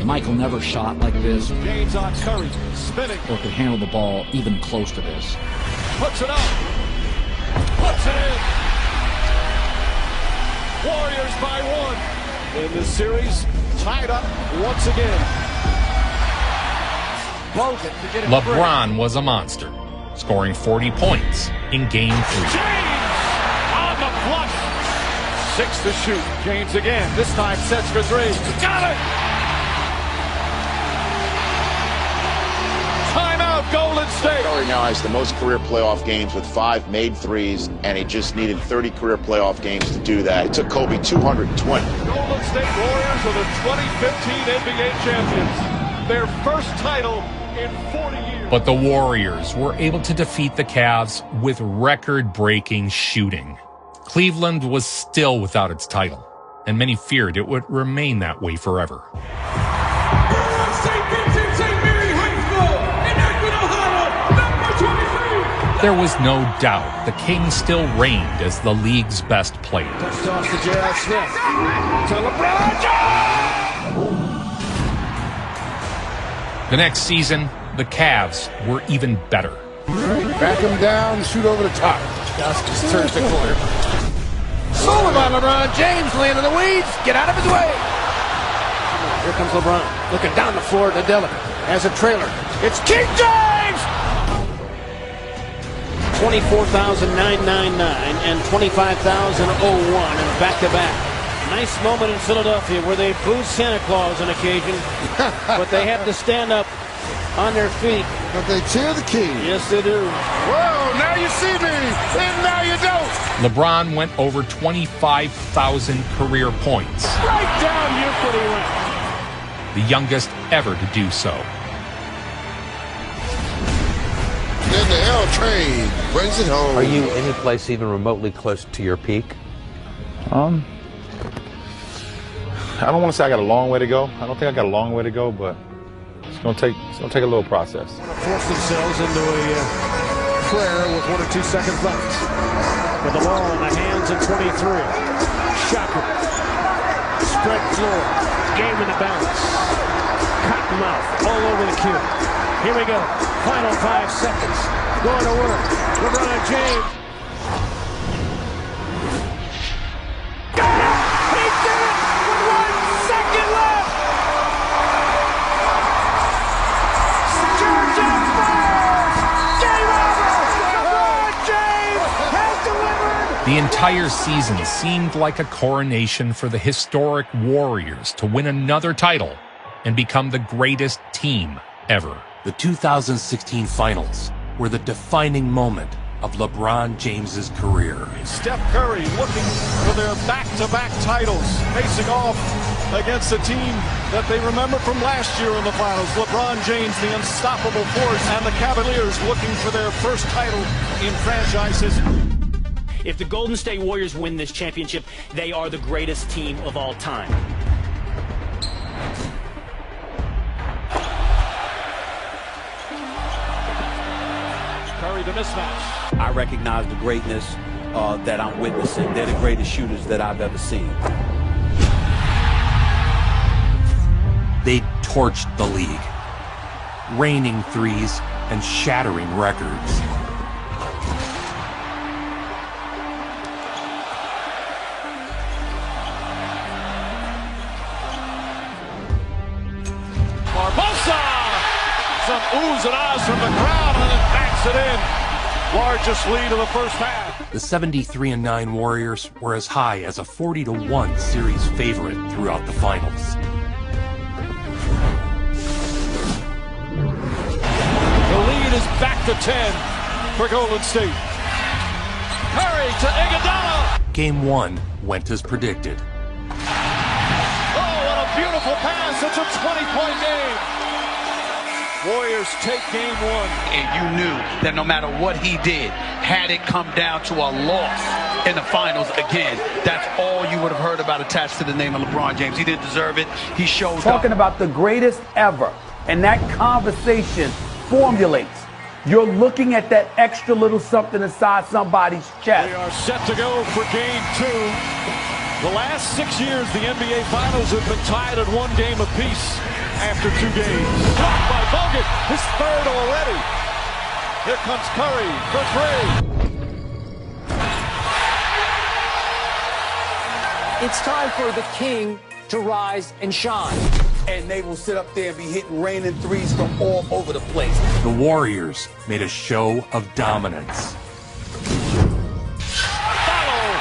Speaker 1: Michael never shot like this
Speaker 10: James on Curry, spinning.
Speaker 1: or could handle the ball even close to this.
Speaker 10: Puts it up. Puts it in. Warriors by one. In this series, tied up once again. Bogan to get it.
Speaker 3: LeBron was a monster, scoring 40 points in Game 3.
Speaker 10: James on the flush. 6 to shoot. James again. This time sets for 3. Got it. Timeout, Golden State.
Speaker 7: Curry now has the most career playoff games with 5 made threes, and he just needed 30 career playoff games to do that. It took Kobe 220.
Speaker 10: Golden State Warriors are the 2015 NBA champions. Their first title in 40 years.
Speaker 3: But the Warriors were able to defeat the Cavs with record-breaking shooting. Cleveland was still without its title, and many feared it would remain that way forever. There was no doubt the King still reigned as the league's best player.
Speaker 10: Touch toss to J.R. Smith. To LeBron James!
Speaker 3: The next season, the Cavs were even better.
Speaker 10: Back him down, shoot over the top. Just turns the corner. Stolen by LeBron James, laying in the weeds. Get out of his way. Here comes LeBron, looking down the floor to Delic. As a trailer, it's King James!
Speaker 8: 24,999 and 25,001 in back-to-back. Nice moment in Philadelphia where they booed Santa Claus on occasion, but they have to stand up on their feet.
Speaker 10: But they cheer the king.
Speaker 8: Yes, they do.
Speaker 10: Whoa, now you see me, and now you don't.
Speaker 3: LeBron went over 25,000 career points.
Speaker 8: Right down Euclid he went.
Speaker 3: The youngest ever to do so.
Speaker 10: Then the L train brings it home.
Speaker 21: Are you any place even remotely close to your peak?
Speaker 5: I don't want to say I got a long way to go. I don't think I got a long way to go, but it's gonna take a little process.
Speaker 10: Force themselves into a prayer with 1 or 2 seconds left. With the ball in the hands of 23. Shocker. Spread floor. Game in the balance. Cottonmouth all over the cue. Here we go. Final 5 seconds. Going to work. LeBron James. Got it! He did it with 1 second left! Georgia fires! Game over! LeBron James has delivered!
Speaker 3: The entire season seemed like a coronation for the historic Warriors to win another title and become the greatest team ever.
Speaker 9: The 2016 Finals were the defining moment of LeBron James's career.
Speaker 10: Steph Curry looking for their back-to-back titles, facing off against a team that they remember from last year in the finals. LeBron James, the unstoppable force, and the Cavaliers looking for their first title in franchise history.
Speaker 17: If the Golden State Warriors win this championship, they are the greatest team of all time.
Speaker 10: Curry the mismatch.
Speaker 14: I recognize the greatness that I'm witnessing. They're the greatest shooters that I've ever seen.
Speaker 9: They torched the league, raining threes and shattering records.
Speaker 10: Barbosa! Some oohs and ahs from the crowd, and it backs it in. Largest lead of the first half.
Speaker 9: The 73-9 Warriors were as high as a 40-1 series favorite throughout the finals.
Speaker 10: The lead is back to 10 for Golden State. Curry to Iguodala.
Speaker 9: Game 1 went as predicted.
Speaker 10: Oh, what a beautiful pass. It's a 20-point game. Warriors take game 1.
Speaker 14: And you knew that no matter what he did, had it come down to a loss in the finals again, that's all you would have heard about attached to the name of LeBron James. He didn't deserve it. He showed
Speaker 18: Talking about the greatest ever, and that conversation formulates. You're looking at that extra little something inside somebody's chest.
Speaker 10: We are set to go for game 2. The last 6 years, the NBA Finals have been tied at 1 game apiece. after 2 games. Blocked by Bogut, his third already. Here comes Curry for 3.
Speaker 12: It's time for the king to rise and shine.
Speaker 14: And they will sit up there and be hitting raining threes from all over the place.
Speaker 9: The Warriors made a show of dominance.
Speaker 10: Followed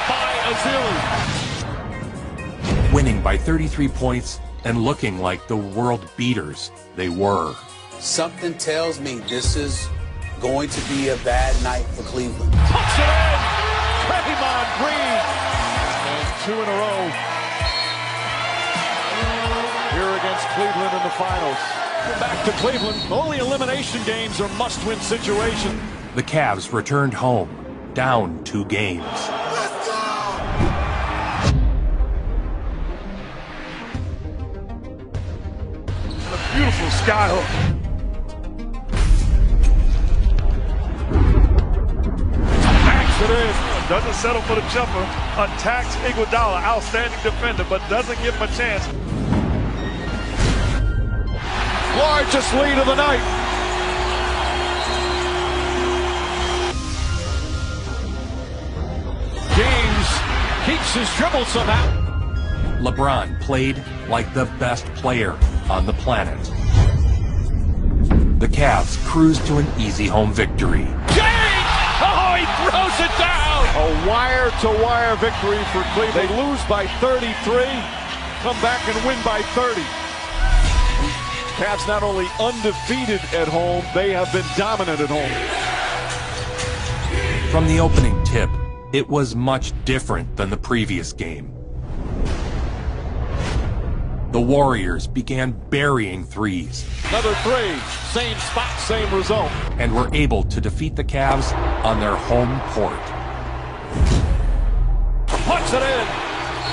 Speaker 10: by Azili.
Speaker 9: Winning by 33 points and looking like the world beaters they were.
Speaker 14: Something tells me this is going to be a bad night for Cleveland.
Speaker 10: Puts it in! Draymond Green! And 2 in a row. Here against Cleveland in the finals. Back to Cleveland. Only elimination games are must-win situation.
Speaker 9: The Cavs returned home, down 2 games.
Speaker 10: A beautiful skyhook. Banks it in.
Speaker 22: Doesn't settle for the jumper. Attacks Iguodala, outstanding defender, but doesn't give him a chance.
Speaker 10: Largest lead of the night. James keeps his dribble somehow.
Speaker 9: LeBron played like the best player on the planet. The Cavs cruised to an easy home victory.
Speaker 10: James! Oh, he throws it down! A wire-to-wire victory for Cleveland. They lose by 33, come back and win by 30. Cavs not only undefeated at home, they have been dominant at home.
Speaker 9: From the opening tip, it was much different than the previous game. The Warriors began burying threes.
Speaker 10: Another 3, same spot, same result.
Speaker 9: And were able to defeat the Cavs on their home court.
Speaker 10: Puts it in.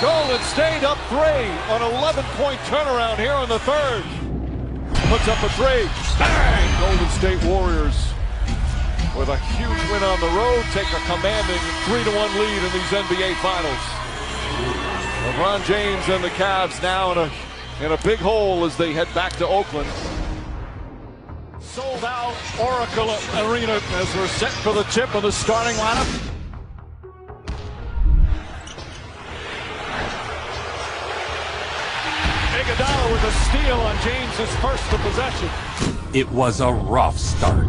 Speaker 10: Golden State up 3 on an 11-point turnaround here in the third. Puts up a 3. Bang! Golden State Warriors with a huge win on the road take a commanding 3-1 lead in these NBA Finals. LeBron James and the Cavs now in a big hole as they head back to Oakland. Sold out Oracle Arena as we're set for the tip of the starting lineup. Iguodala with a steal on James's first possession.
Speaker 9: It was a rough start.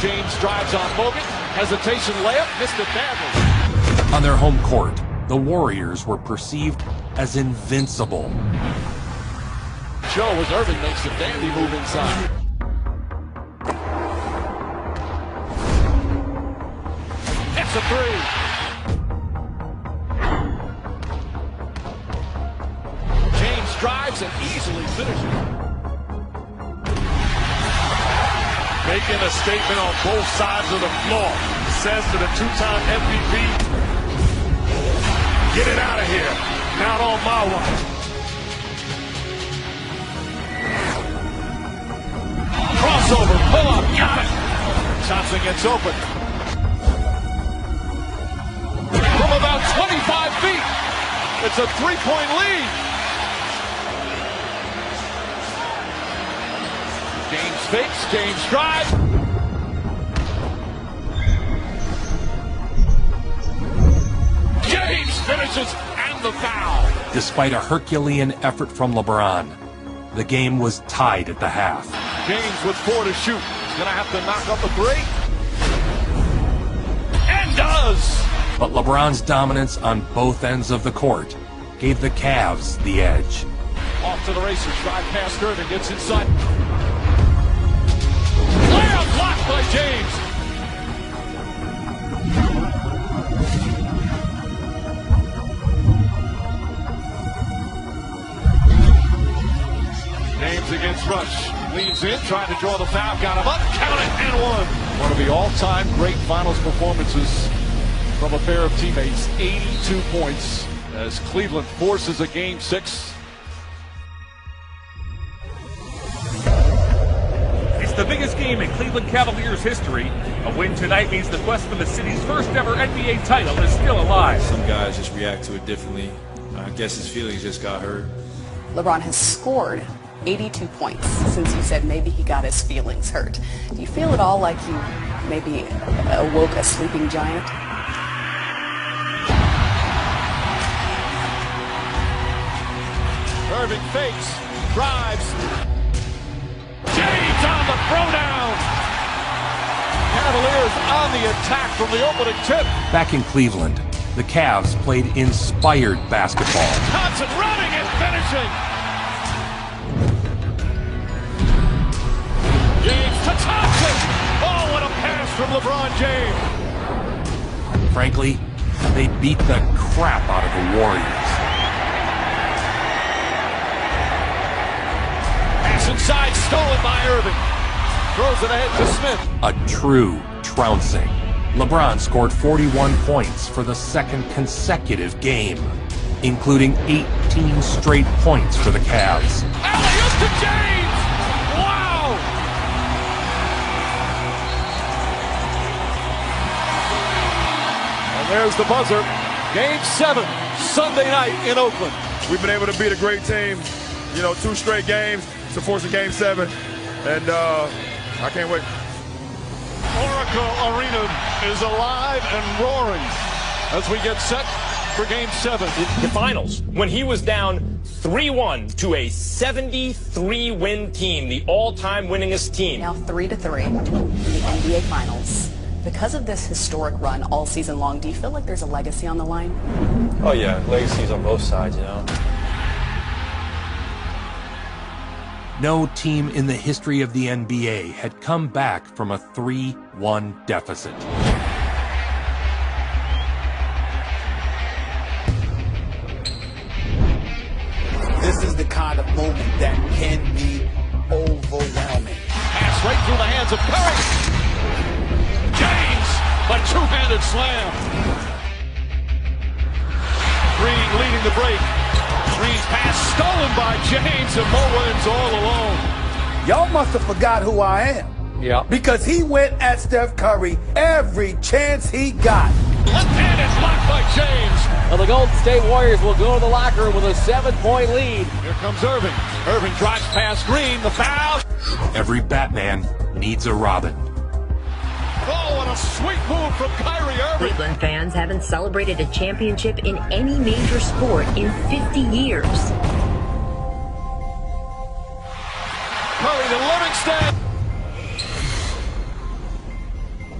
Speaker 10: James drives on Bogut. Hesitation layup. Missed it badly.
Speaker 9: On their home court, the Warriors were perceived as invincible.
Speaker 10: Joe as Irving makes a dandy move inside. It's a 3. Drives and easily finishes.
Speaker 22: Making a statement on both sides of the floor. Says to the 2-time MVP, get it out of here. Not on my watch.
Speaker 10: Crossover, pull up, got it. Johnson gets open. From about 25 feet. It's a 3-point lead. James fakes, James drives. James finishes and the foul.
Speaker 9: Despite a Herculean effort from LeBron, the game was tied at the half.
Speaker 10: James with 4 to shoot. He's going to have to knock up a 3. And does.
Speaker 9: But LeBron's dominance on both ends of the court gave the Cavs the edge.
Speaker 10: Off to the races, drive past Irving, gets inside. Layup blocked by James. James against Rush. Leans in, trying to draw the foul. Got him up, count it, and 1. One of the all-time great finals performances from a pair of teammates. 82 points as Cleveland forces a Game 6.
Speaker 2: The biggest game in Cleveland Cavaliers history. A win tonight means the quest for the city's first ever NBA title is still alive.
Speaker 15: Some guys just react to it differently. I guess his feelings just got hurt.
Speaker 19: LeBron has scored
Speaker 4: 82 points since you said maybe he got his feelings hurt. Do you feel at all like you maybe awoke a sleeping giant?
Speaker 22: Irving fakes, drives. James on the throwdown. Cavaliers on the attack from the opening tip.
Speaker 9: Back in Cleveland, the Cavs played inspired basketball.
Speaker 22: Thompson running and finishing. James to Thompson. Oh, what a pass from LeBron James.
Speaker 9: Frankly, they beat the crap out of the Warriors.
Speaker 22: Pass inside, stolen by Irving. Throws it ahead to Smith.
Speaker 9: A true trouncing. LeBron scored 41 points for the second consecutive game, including 18 straight points for the Cavs.
Speaker 22: Alley-oop to James! Wow! And there's the buzzer. Game 7, Sunday night in Oakland.
Speaker 15: We've been able to beat a great team, 2 straight games to force a Game 7, and I can't wait.
Speaker 22: Oracle Arena is alive and roaring as we get set for Game 7.
Speaker 17: The finals, when he was down 3-1 to a 73-win team, the all-time winningest team.
Speaker 4: Now 3-3 in the NBA Finals. Because of this historic run all season long, do you feel like there's a legacy on the line?
Speaker 19: Oh yeah, legacies on both sides,
Speaker 9: No team in the history of the NBA had come back from a 3-1 deficit.
Speaker 14: This is the kind of moment that can be overwhelming.
Speaker 22: Pass right through the hands of Curry. James, a two-handed slam. Green leading the break. Green's pass stolen by James, and Mo Williams all alone.
Speaker 18: Y'all must have forgot who I am.
Speaker 19: Yeah.
Speaker 18: Because he went at Steph Curry every chance he got.
Speaker 22: Left-handed blocked by James.
Speaker 8: Well, the Golden State Warriors will go to the locker room with a 7-point lead.
Speaker 22: Here comes Irving. Irving drives past Green. The foul.
Speaker 9: Every Batman needs a Robin.
Speaker 22: Oh, what a sweet move from Kyrie Irving.
Speaker 20: Cleveland fans haven't celebrated a championship in any major sport in 50 years.
Speaker 22: Curry to Livingston.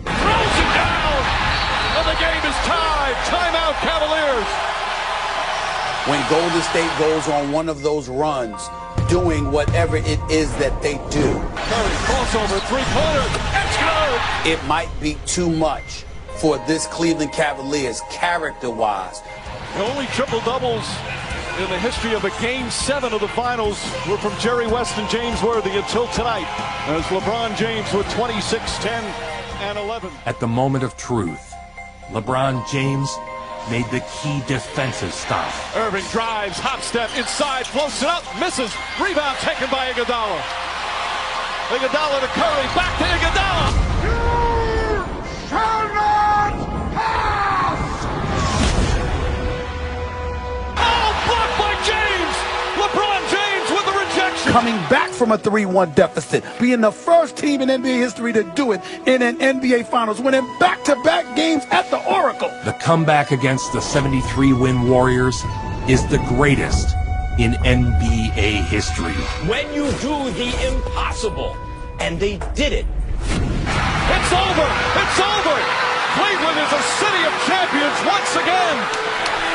Speaker 22: Throws it down. And the game is tied. Timeout, Cavaliers.
Speaker 14: When Golden State goes on one of those runs, doing whatever it is that they do.
Speaker 22: Curry, crossover, three-pointer. It's good.
Speaker 14: It might be too much for this Cleveland Cavaliers character-wise.
Speaker 22: The only triple-doubles in the history of a Game 7 of the Finals were from Jerry West and James Worthy until tonight, as LeBron James with 26, 10, and 11.
Speaker 9: At the moment of truth, LeBron James made the key defensive stop.
Speaker 22: Irving drives, hop step, inside, floats it up, misses. Rebound taken by Iguodala. Iguodala to Curry, back to Iguodala.
Speaker 6: You shall not pass!
Speaker 22: Oh, blocked by James! LeBron James with the rejection.
Speaker 18: Coming back from a 3-1 deficit, being the first team in NBA history to do it in an NBA Finals, winning back-to-back games at the Oracle.
Speaker 9: The comeback against the 73-win Warriors is the greatest in NBA history.
Speaker 17: When you do the impossible, and they did it.
Speaker 22: It's over! It's over! Cleveland is a city of champions once again!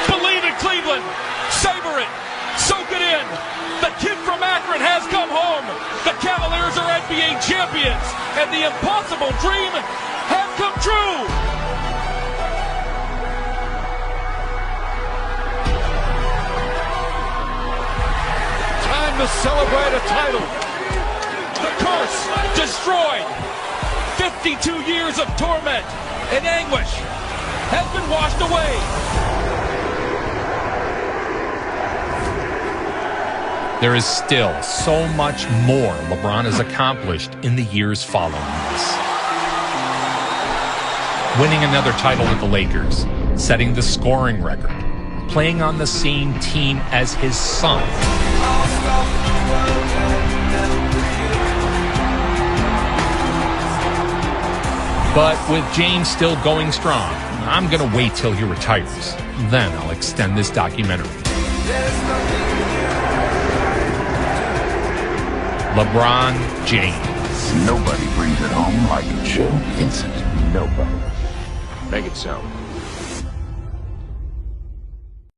Speaker 2: Believe in Cleveland! Savor it! Soak it in! The kid from Akron has come home! The Cavaliers are NBA champions! And the impossible dream has come true!
Speaker 22: Time to celebrate a title!
Speaker 2: The curse destroyed! 52 years of torment and anguish has been washed away!
Speaker 3: There is still so much more LeBron has accomplished in the years following this. Winning another title with the Lakers, setting the scoring record, playing on the same team as his son. But with James still going strong, I'm going to wait till he retires. Then I'll extend this documentary. LeBron James.
Speaker 11: Nobody brings it home like Joe Vincent. Nobody. Make it so.